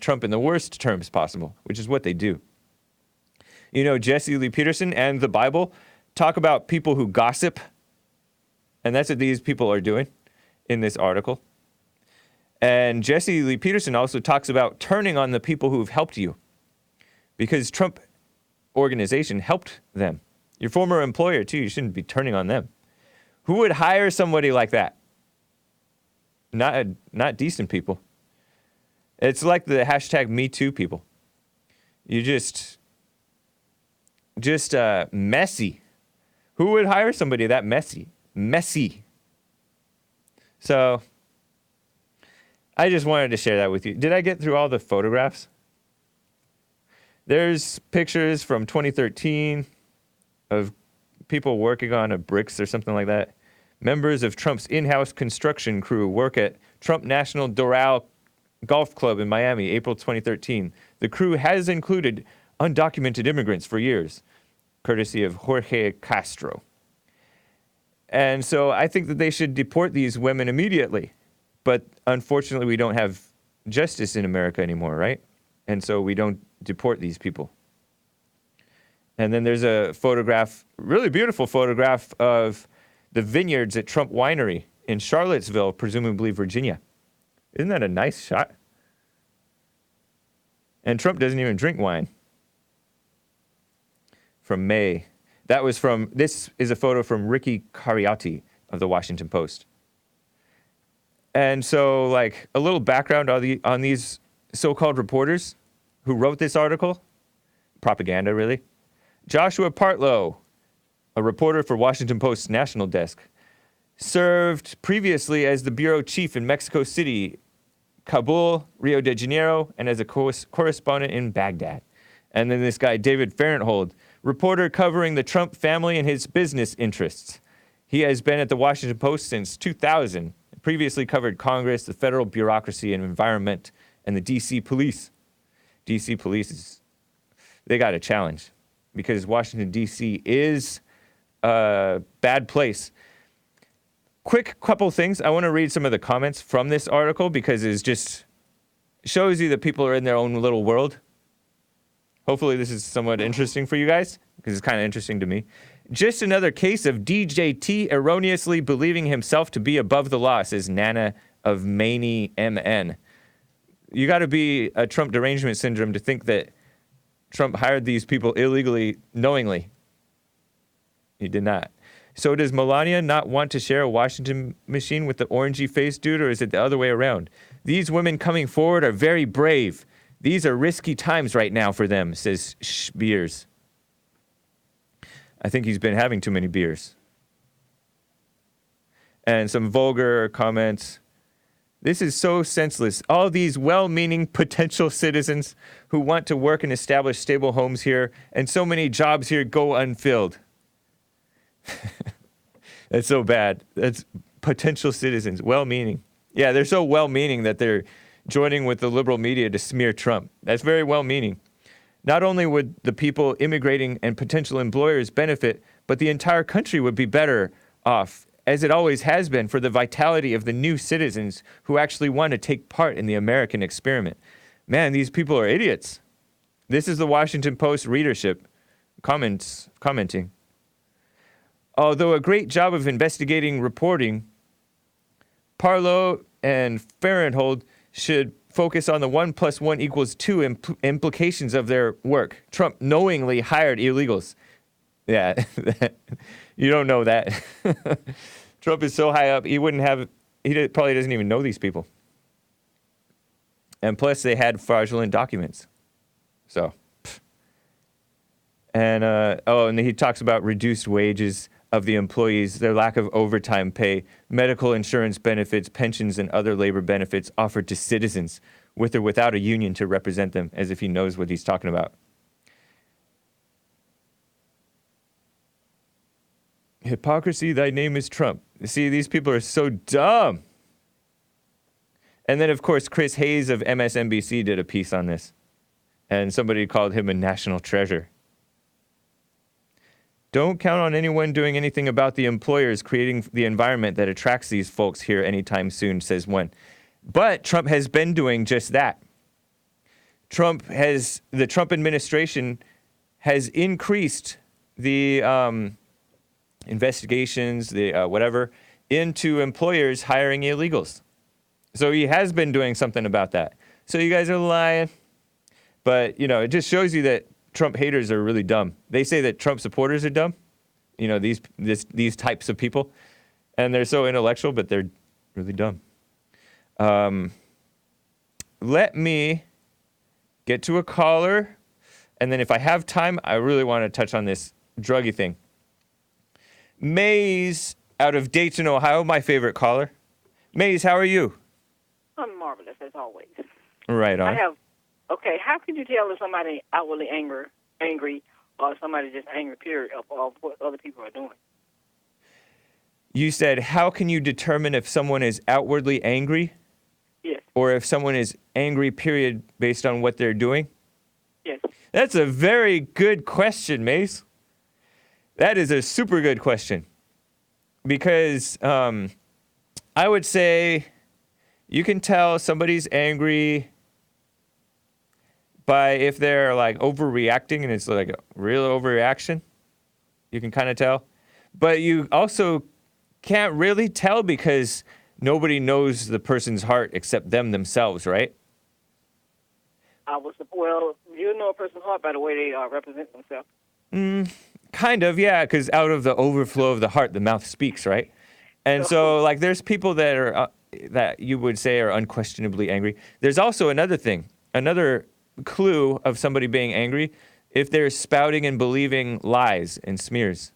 Trump in the worst terms possible, which is what they do. You know, Jesse Lee Peterson and the Bible talk about people who gossip, and that's what these people are doing in this article. And Jesse Lee Peterson also talks about turning on the people who've helped you because Trump organization helped them. Your former employer, too, you shouldn't be turning on them. Who would hire somebody like that? Not decent people. It's like the hashtag #MeToo people. You just messy. Who would hire somebody that messy? Messy. So, I just wanted to share that with you. Did I get through all the photographs? There's pictures from 2013 of people working on a bricks or something like that. Members of Trump's in-house construction crew work at Trump National Doral Golf Club in Miami, April 2013. The crew has included undocumented immigrants for years, courtesy of Jorge Castro. And so I think that they should deport these women immediately. But unfortunately, we don't have justice in America anymore, right? And so we don't deport these people. And then there's a photograph, really beautiful photograph of the vineyards at Trump Winery in Charlottesville, presumably Virginia. Isn't that a nice shot? And Trump doesn't even drink wine. From May. This is a photo from Ricky Cariotti of the Washington Post. And so, like, a little background on these so-called reporters who wrote this article. Propaganda, really. Joshua Partlow, a reporter for Washington Post's national desk, served previously as the bureau chief in Mexico City, Kabul, Rio de Janeiro, and as a correspondent in Baghdad. And then this guy, David Farenthold, reporter covering the Trump family and his business interests. He has been at the Washington Post since 2000, previously covered Congress, the federal bureaucracy and environment, and the D.C. police. D.C. police, they got a challenge because Washington, D.C. is a bad place. Quick couple things. I want to read some of the comments from this article because it just shows you that people are in their own little world. Hopefully this is somewhat interesting for you guys because it's kind of interesting to me. Just another case of DJT erroneously believing himself to be above the law, says Nana of Maney MN. You got to be a Trump derangement syndrome to think that Trump hired these people illegally, knowingly. He did not. So does Melania not want to share a Washington machine with the orangey-faced dude, or is it the other way around? These women coming forward are very brave. These are risky times right now for them, says Beers. I think he's been having too many beers. And some vulgar comments. This is so senseless. All these well-meaning potential citizens who want to work and establish stable homes here, and so many jobs here go unfilled. That's so bad. That's potential citizens, well-meaning. Yeah, they're so well-meaning that they're joining with the liberal media to smear Trump. That's very well-meaning. Not only would the people immigrating and potential employers benefit, but the entire country would be better off, as it always has been, for the vitality of the new citizens who actually want to take part in the American experiment. Man, these people are idiots. This is the Washington Post readership commenting. Although a great job of investigating reporting, Partlow and Farenthold should focus on the 1 + 1 = 2 implications of their work. Trump knowingly hired illegals. Yeah, you don't know that. Trump is so high up, he probably doesn't even know these people. And plus, they had fraudulent documents. So, and he talks about reduced wages of the employees, their lack of overtime pay, medical insurance benefits, pensions, and other labor benefits offered to citizens with or without a union to represent them, as if he knows what he's talking about. Hypocrisy, thy name is Trump. See, these people are so dumb. And then, of course, Chris Hayes of MSNBC did a piece on this. And somebody called him a national treasure. Don't count on anyone doing anything about the employers creating the environment that attracts these folks here anytime soon, says one. But Trump has been doing just that. The Trump administration has increased the investigations, into employers hiring illegals. So he has been doing something about that. So you guys are lying. But, it just shows you that Trump haters are really dumb. They say that Trump supporters are dumb. These types of people. And they're so intellectual, but they're really dumb. let me get to a caller, and then if I have time, I really want to touch on this druggy thing. Maze out of Dayton, Ohio, my favorite caller. Maze, how are you? I'm marvelous, as always. Right on. Okay, how can you tell if somebody outwardly angry, or somebody just angry, period, of what other people are doing? You said, how can you determine if someone is outwardly angry? Yes. Or if someone is angry, period, based on what they're doing? Yes. That's a very good question, Mace. That is a super good question. Because I would say you can tell somebody's angry by if they're like overreacting and it's like a real overreaction. You can kind of tell. But you also can't really tell because nobody knows the person's heart except them themselves, right? Well, you know a person's heart by the way they represent themselves. Kind of, yeah, because out of the overflow of the heart, the mouth speaks, right? And so, like, there's people that are that you would say are unquestionably angry. There's also another thing, another clue of somebody being angry, if they're spouting and believing lies and smears.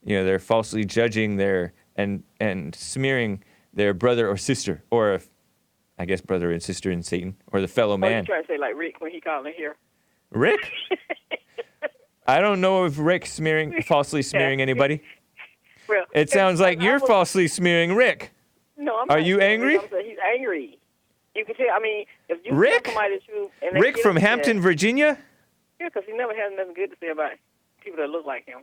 You know, they're falsely judging their and smearing their brother or sister, or I guess brother and sister in Satan, or the fellow man. You trying to say like Rick when he called in here? Rick? I don't know if Rick's falsely smearing anybody. Well, It sounds like you're falsely smearing Rick. No, I'm Are not you saying angry? I'm saying he's angry. You can tell. I mean, if you Rick? tell somebody the truth, and they Rick get from upset- Hampton, Virginia? Yeah, because he never has nothing good to say about people that look like him.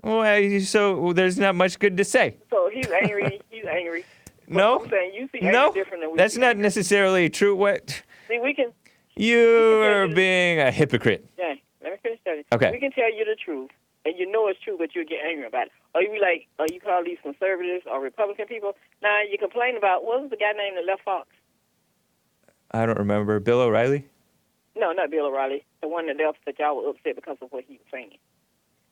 Well, so there's not much good to say. So he's angry. He's angry. But No, I'm saying you see anger no, different than we that's see not anger. necessarily true. What? See, we can. You are being a hypocrite. Yeah, let me finish that. Okay. We can tell you the truth, and you know it's true, but you get angry about it. Or you be like, you call these conservatives or Republican people. Now you complain about what was the guy named that left Fox? I don't remember. Bill O'Reilly? No, not Bill O'Reilly. The one that left that y'all were upset because of what he was saying.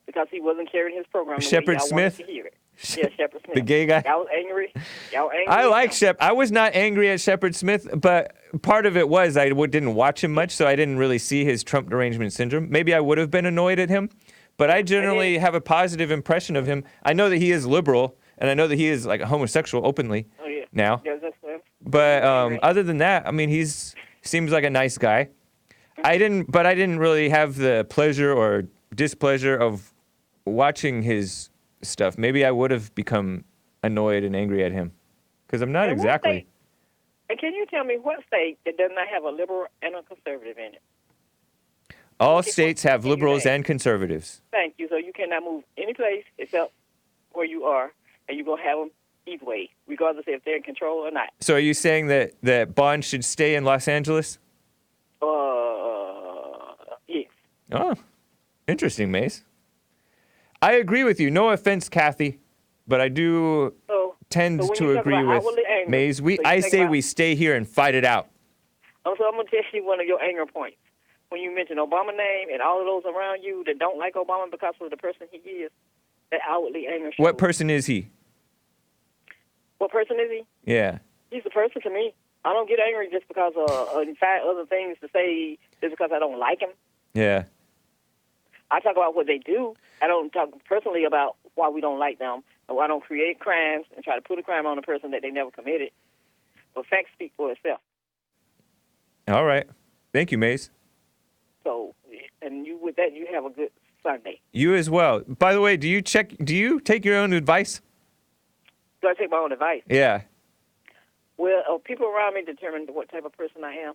Because he wasn't carrying his program the way Shepard y'all Smith? wanted to hear it. Yeah, Shepard Smith. The gay guy? Y'all was angry. Y'all angry. I like Shep. I was not angry at Shepard Smith, but part of it was I didn't watch him much, so I didn't really see his Trump derangement syndrome. Maybe I would have been annoyed at him, but I generally have a positive impression of him. I know that he is liberal, and I know that he is like a homosexual openly Oh, yeah. now. Yeah, that's him. But other than that, I mean, seems like a nice guy. I didn't really have the pleasure or displeasure of watching his stuff. Maybe I would have become annoyed and angry at him, because I'm not And what exactly. state- And can you tell me what state that does not have a liberal and a conservative in it? All states have liberals and conservatives. Thank you. So you cannot move any place except where you are, and you're going to have them either way, regardless if they're in control or not. So are you saying that Bond should stay in Los Angeles? Yes. Oh, interesting, Mace. I agree with you. No offense, Kathy, but I do tend so when to you talk agree about with outwardly angry, Maze. so you I think say about- we stay here and fight it out. So I'm going to tell you one of your anger points. When you mention Obama's name and all of those around you that don't like Obama because of the person he is, that outwardly anger shows. What person is he? What person is he? Yeah. He's a person to me. I don't get angry just because and find other things to say just because I don't like him. Yeah. I talk about what they do. I don't talk personally about why we don't like them. Or I don't create crimes and try to put a crime on a person that they never committed. But facts speak for itself. All right. Thank you, Maze. So, and you with that, you have a good Sunday. You as well. By the way, do you take your own advice? Do I take my own advice? Yeah. Well, people around me determine what type of person I am.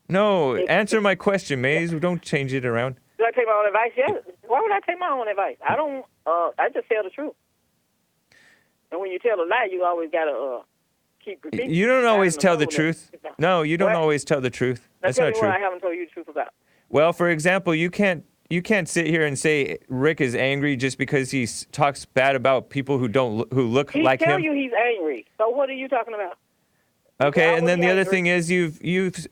No, answer my question, Maze. Don't change it around. Do I take my own advice? Yes. Why would I take my own advice? I don't. I just tell the truth. And when you tell a lie, you always gotta keep repeating. You don't always tell the What? truth. No, you don't What? always tell the truth. Now That's tell not me true. what I haven't told you the truth about. Well, for example, you can't sit here and say Rick is angry just because he talks bad about people who look He like tell him. you he's angry. So what are you talking about? Okay, Why and would then he the other angry? thing is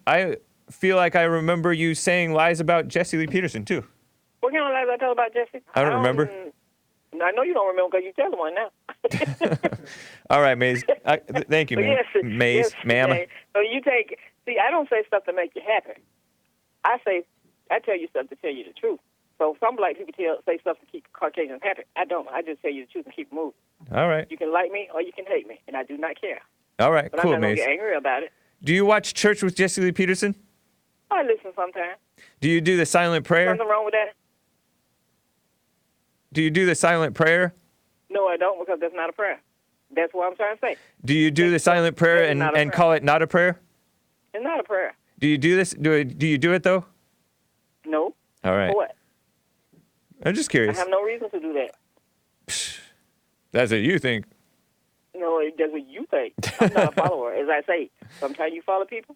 I feel like I remember you saying lies about Jesse Lee Peterson too. What kind of lies I tell about Jesse? I don't remember. I know you don't remember because you tell one now. All right, Maze. Thank you, But man. yes, Maze, yes, ma'am. Jay. So you take. See, I don't say stuff to make you happy. I tell you stuff to tell you the truth. So some black people say stuff to keep Caucasians happy. I don't. I just tell you the truth and keep moving. All right. You can like me or you can hate me, and I do not care. All right, But cool, I'm not going Maze. to get angry about it. Do you watch Church with Jesse Lee Peterson? I listen sometimes. Do you do the silent prayer? Something wrong with that? Do you do the silent prayer? No, I don't, because that's not a prayer. That's what I'm trying to say. Do you do the silent prayer It's not a and prayer. call it not a prayer? It's not a prayer. Do you do this? Do you do it though? No. All right. For what? I'm just I curious. have no reason to do that. That's what you think. No, that's what you think. I'm not a follower. As I say, sometimes you follow people,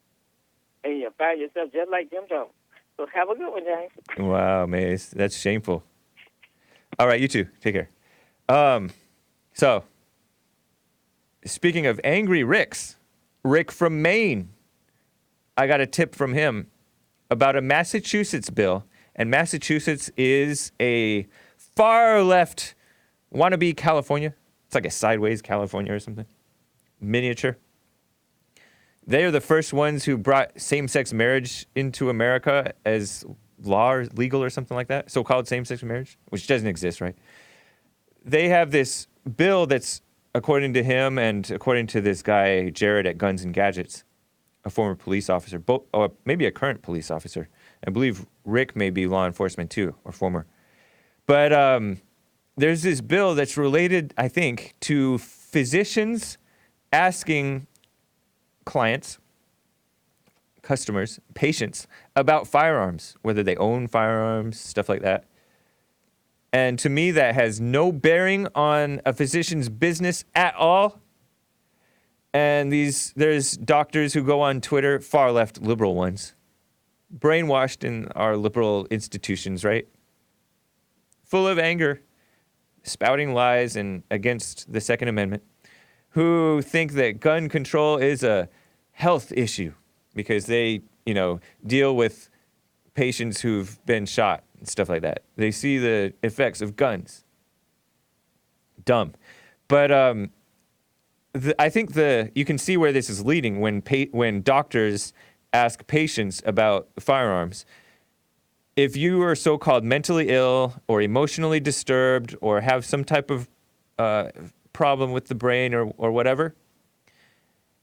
and you find yourself just like Jim Jones. So have a good one, James. Wow, Maze, that's shameful. All right, you too. Take care. So, speaking of angry Ricks, Rick from Maine, I got a tip from him about a Massachusetts bill, and Massachusetts is a far left wannabe California. It's like a sideways California or something. Miniature. They are the first ones who brought same-sex marriage into America as law or legal or something like that. So-called same-sex marriage, which doesn't exist, right? They have this bill that's, according to him and according to this guy, Jared at Guns and Gadgets, a former police officer, or maybe a current police officer. I believe Rick may be law enforcement too, or former. But there's this bill that's related, I think, to physicians asking clients, customers, patients about firearms, whether they own firearms, stuff like that. And to me, that has no bearing on a physician's business at all. And there's doctors who go on Twitter, far left liberal ones, brainwashed in our liberal institutions, right? Full of anger, spouting lies and against the Second Amendment, who think that gun control is a health issue because they, deal with patients who've been shot and stuff like that. They see the effects of guns. Dumb. But I think you can see where this is leading when doctors ask patients about firearms. If you are so-called mentally ill or emotionally disturbed or have some type of problem with the brain or whatever,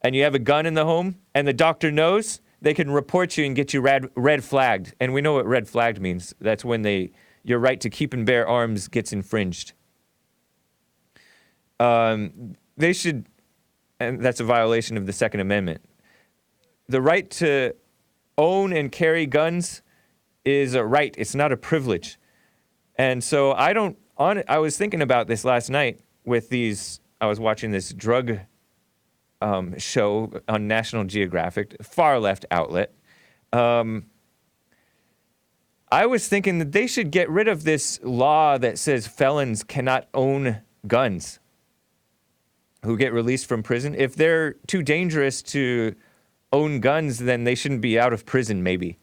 and you have a gun in the home and the doctor knows, they can report you and get you red flagged. And we know what red flagged means. That's when your right to keep and bear arms gets infringed. They should, and that's a violation of the Second Amendment. The right to own and carry guns is a right. It's not a privilege. And so I was thinking about this last night with I was watching this drug show on National Geographic, far left outlet. I was thinking that they should get rid of this law that says felons cannot own guns who get released from prison. If they're too dangerous to own guns, then they shouldn't be out of prison, maybe.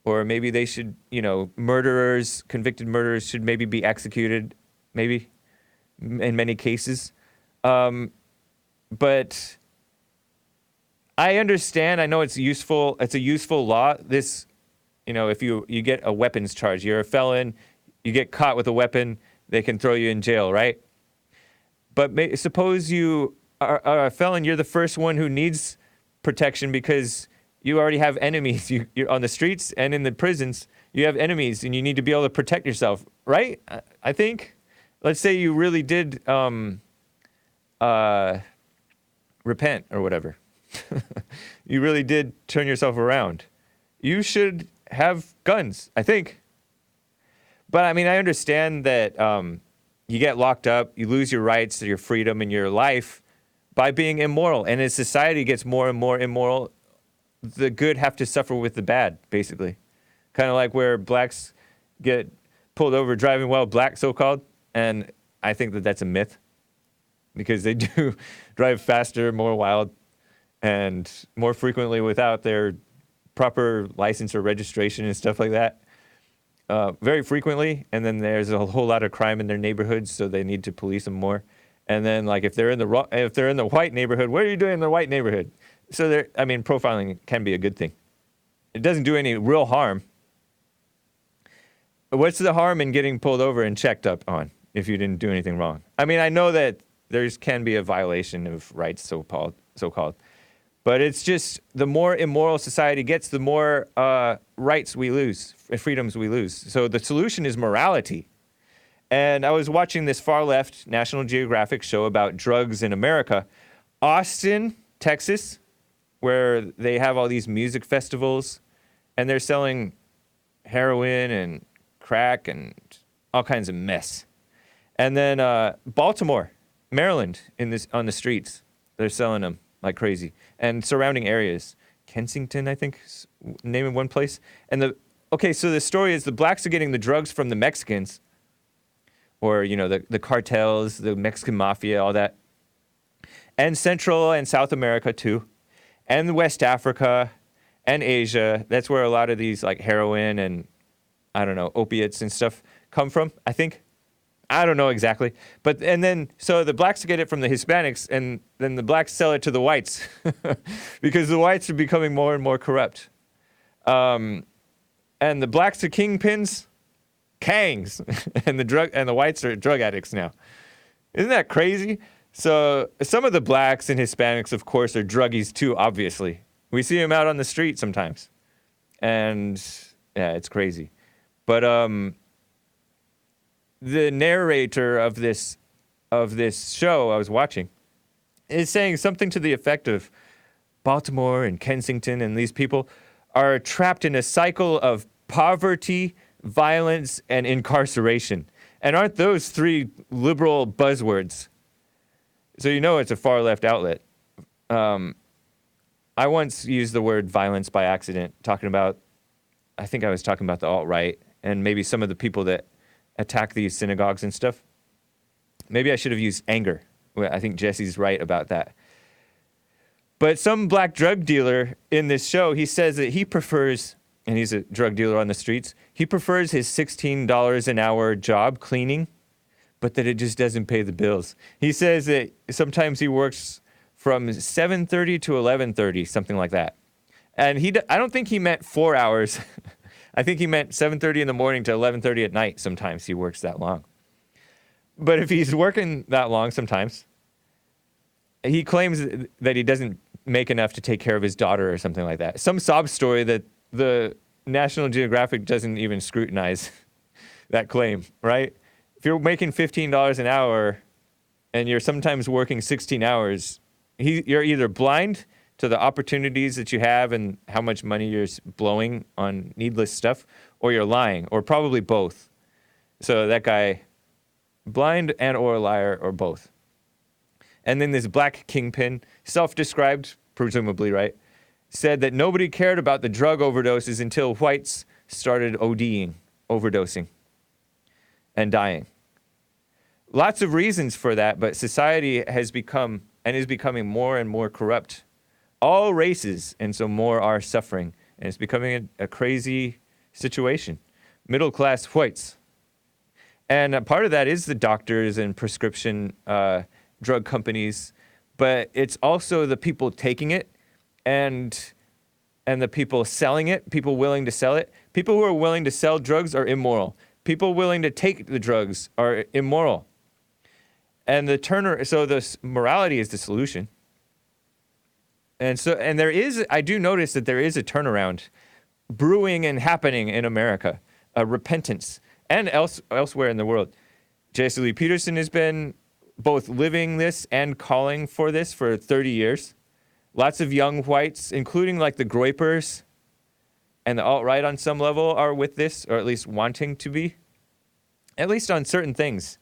Or maybe they should, convicted murderers should maybe be executed, maybe, in many cases. But I understand. I know it's useful. It's a useful law. This, if you get a weapons charge, you're a felon, you get caught with a weapon, they can throw you in jail, right? But suppose you are a felon, you're the first one who needs protection because you already have enemies. You're on the streets and in the prisons, you have enemies and you need to be able to protect yourself, right? I think. Let's say you really did repent or whatever. You really did turn yourself around. You should have guns, I think. But I mean, I understand that you get locked up, you lose your rights, your freedom, and your life by being immoral. And as society gets more and more immoral, the good have to suffer with the bad, basically. Kind of like where blacks get pulled over driving while black, so-called. And I think that that's a myth because they do drive faster, more wild, and more frequently without their proper license or registration and stuff like that. very frequently, and then there's a whole lot of crime in their neighborhoods, so they need to police them more. And then, like, if they're in the white neighborhood, what are you doing in the white neighborhood? So profiling can be a good thing. It doesn't do any real harm. What's the harm in getting pulled over and checked up on if you didn't do anything wrong? I mean, I know that can be a violation of rights, so-called. But it's just the more immoral society gets, the more rights we lose, freedoms we lose. So the solution is morality. And I was watching this far-left National Geographic show about drugs in America. Austin, Texas, where they have all these music festivals, and they're selling heroin and crack and all kinds of mess. And then Baltimore, Maryland, on the streets, they're selling them like crazy. And surrounding areas, Kensington, I think, name of one place. And so the story is the blacks are getting the drugs from the Mexicans, or, the cartels, the Mexican mafia, all that. And Central and South America, too. And West Africa and Asia. That's where a lot of these, like, heroin and, I don't know, opiates and stuff come from, I think. I don't know exactly. So the blacks get it from the Hispanics, and then the blacks sell it to the whites because the whites are becoming more and more corrupt. And the blacks are kingpins, kangs, and the whites are drug addicts now. Isn't that crazy? So some of the blacks and Hispanics, of course, are druggies too, obviously. We see them out on the street sometimes. And, yeah, it's crazy. But, the narrator of this show I was watching is saying something to the effect of Baltimore and Kensington and these people are trapped in a cycle of poverty, violence, and incarceration. And aren't those three liberal buzzwords? So it's a far-left outlet. I once used the word violence by accident, I think I was talking about the alt-right and maybe some of the people that attack these synagogues and stuff. Maybe I should have used anger. I think Jesse's right about that. But some black drug dealer in this show, he says that he prefers, and he's a drug dealer on the streets, he prefers his $16 an hour job cleaning, but that it just doesn't pay the bills. He says that sometimes he works from 7:30 to 11:30, something like that. And I don't think he meant 4 hours. I think he meant 7:30 in the morning to 11:30 at night. Sometimes he works that long. But if he's working that long sometimes, he claims that he doesn't make enough to take care of his daughter or something like that. Some sob story that the National Geographic doesn't even scrutinize that claim, right? If you're making $15 an hour and you're sometimes working 16 hours, you're either blind to the opportunities that you have and how much money you're blowing on needless stuff, or you're lying, or probably both. So that guy, blind and or a liar, or both. And then this black kingpin, self-described, presumably, right, said that nobody cared about the drug overdoses until whites started overdosing, and dying. Lots of reasons for that, but society has become and is becoming more and more corrupt. All races, and so more are suffering, and it's becoming a crazy situation. Middle-class whites. And a part of that is the doctors and prescription drug companies, but it's also the people taking it and the people selling it, people willing to sell it. People who are willing to sell drugs are immoral. People willing to take the drugs are immoral. And so the morality is the solution. And I do notice that there is a turnaround brewing and happening in America, a repentance, and elsewhere in the world. Jesse Lee Peterson has been both living this and calling for this for 30 years. Lots of young whites, including like the Groypers and the alt-right on some level, are with this, or at least wanting to be, at least on certain things.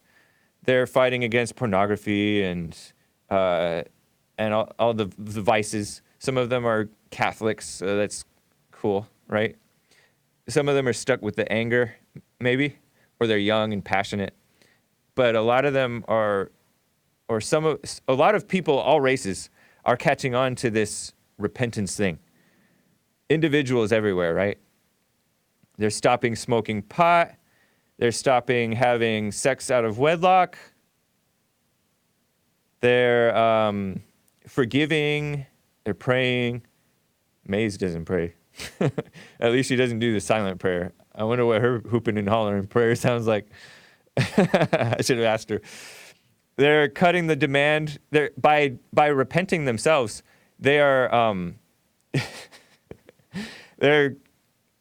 They're fighting against pornography and all the vices. Some of them are Catholics, so that's cool, right? Some of them are stuck with the anger, maybe, or they're young and passionate. But a lot of them a lot of people, all races, are catching on to this repentance thing. Individuals everywhere, right? They're stopping smoking pot. They're stopping having sex out of wedlock. They're forgiving. They're praying. Maze doesn't pray. At least she doesn't do the silent prayer. I wonder what her hooping and hollering prayer sounds like. I should have asked her. They're cutting the demand. They're by repenting themselves. They are they're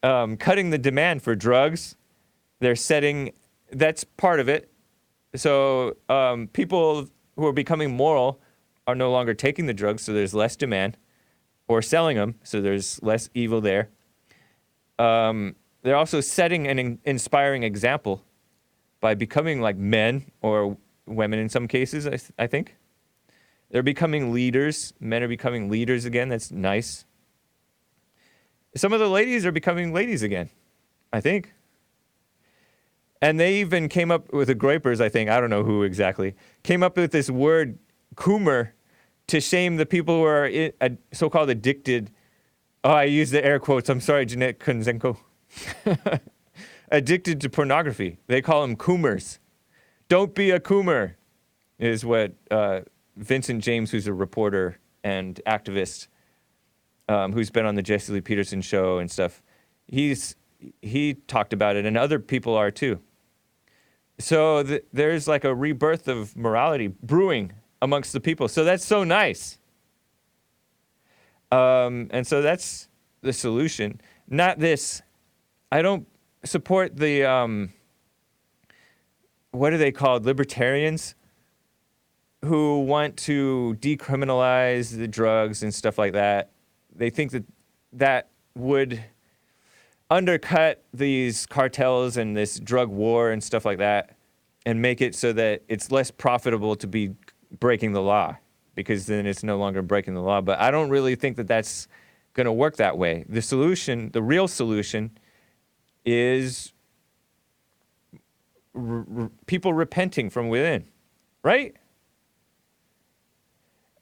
cutting the demand for drugs. They're setting. That's part of it. So people who are becoming moral are no longer taking the drugs, so there's less demand, or selling them, so there's less evil there. They're also setting an inspiring example by becoming like men or women in some cases, I think. They're becoming leaders. Men are becoming leaders again. That's nice. Some of the ladies are becoming ladies again, I think. And they even came up with the Groypers, I think, I don't know who exactly, came up with this word, coomer, to shame the people who are so-called addicted. Oh, I use the air quotes. I'm sorry, Jeanette Kunzenko. Addicted to pornography. They call them coomers. Don't be a coomer, is what Vincent James, who's a reporter and activist, who's been on the Jesse Lee Peterson show and stuff, he talked about it, and other people are too. So there's like a rebirth of morality brewing amongst the people. So that's so nice. And so that's the solution. Not this. I don't support the, what are they called? Libertarians who want to decriminalize the drugs and stuff like that. They think that would undercut these cartels and this drug war and stuff like that and make it so that it's less profitable to be breaking the law, because then it's no longer breaking the law. But I don't really think that that's going to work that way. The solution, the real solution, is people repenting from within, right?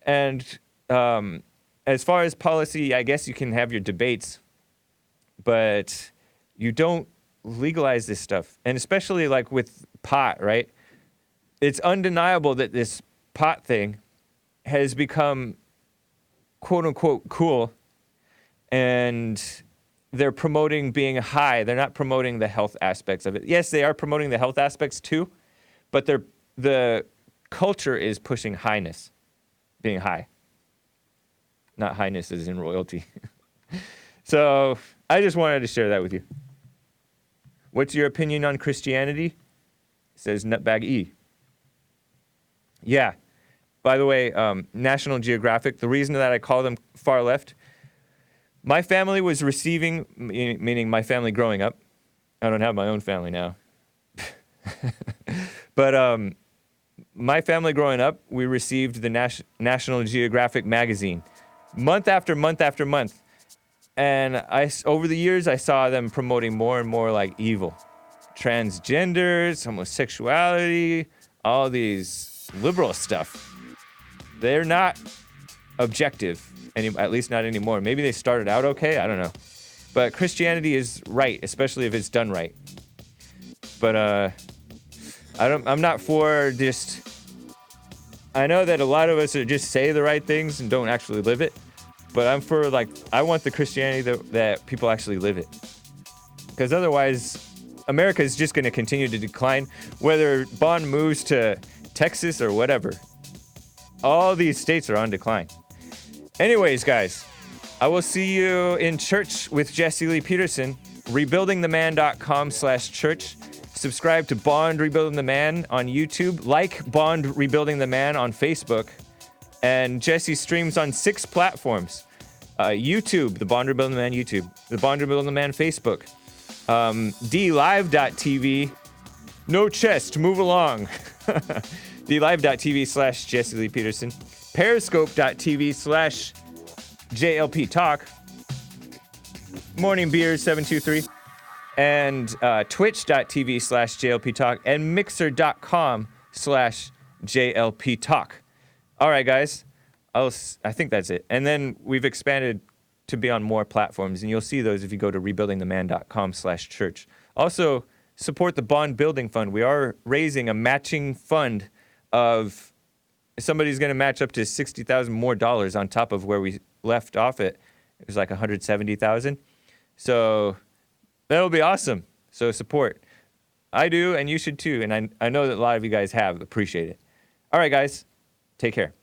And as far as policy, I guess you can have your debates, but you don't legalize this stuff. And especially like with pot, right? It's undeniable that this pot thing has become quote unquote cool, and they're promoting being high. They're not promoting the health aspects of it. Yes, they are promoting the health aspects too, but the culture is pushing highness, being high. Not highness as in royalty. So I just wanted to share that with you. What's your opinion on Christianity? Says Nutbag E. Yeah. By the way, National Geographic, the reason that I call them far left, my family was receiving, meaning my family growing up. I don't have my own family now. But my family growing up, we received the National Geographic magazine month after month after month. And over the years, I saw them promoting more and more like evil. Transgenders, homosexuality, all these liberal stuff. They're not objective, at least not anymore. Maybe they started out okay, I don't know. But Christianity is right, especially if it's done right. But I'm not for just, I know that a lot of us are just say the right things and don't actually live it. But I'm for, like, I want the Christianity that people actually live it. Because otherwise, America is just going to continue to decline, whether Bond moves to Texas or whatever. All these states are on decline. Anyways, guys, I will see you in church with Jesse Lee Peterson, rebuildingtheman.com/church. Subscribe to Bond Rebuilding the Man on YouTube. Like Bond Rebuilding the Man on Facebook. And Jesse streams on 6 platforms. YouTube, the Bond Rebuilding the Man YouTube. The Bond Rebuilding the Man Facebook. DLive.tv. No chest, move along. DLive.tv/Jesse Lee Peterson. Periscope.tv/JLP Talk. Morning Beers 723. And Twitch.tv/JLP Talk. And Mixer.com/JLP Talk. All right, guys. I think that's it. And then we've expanded to be on more platforms, and you'll see those if you go to rebuildingtheman.com/church. Also, support the Bond Building Fund. We are raising a matching fund of somebody's going to match up to $60,000 more on top of where we left off it. It was like $170,000. So that'll be awesome. So support. I do, and you should too. And I know that a lot of you guys have. Appreciate it. All right, guys. Take care.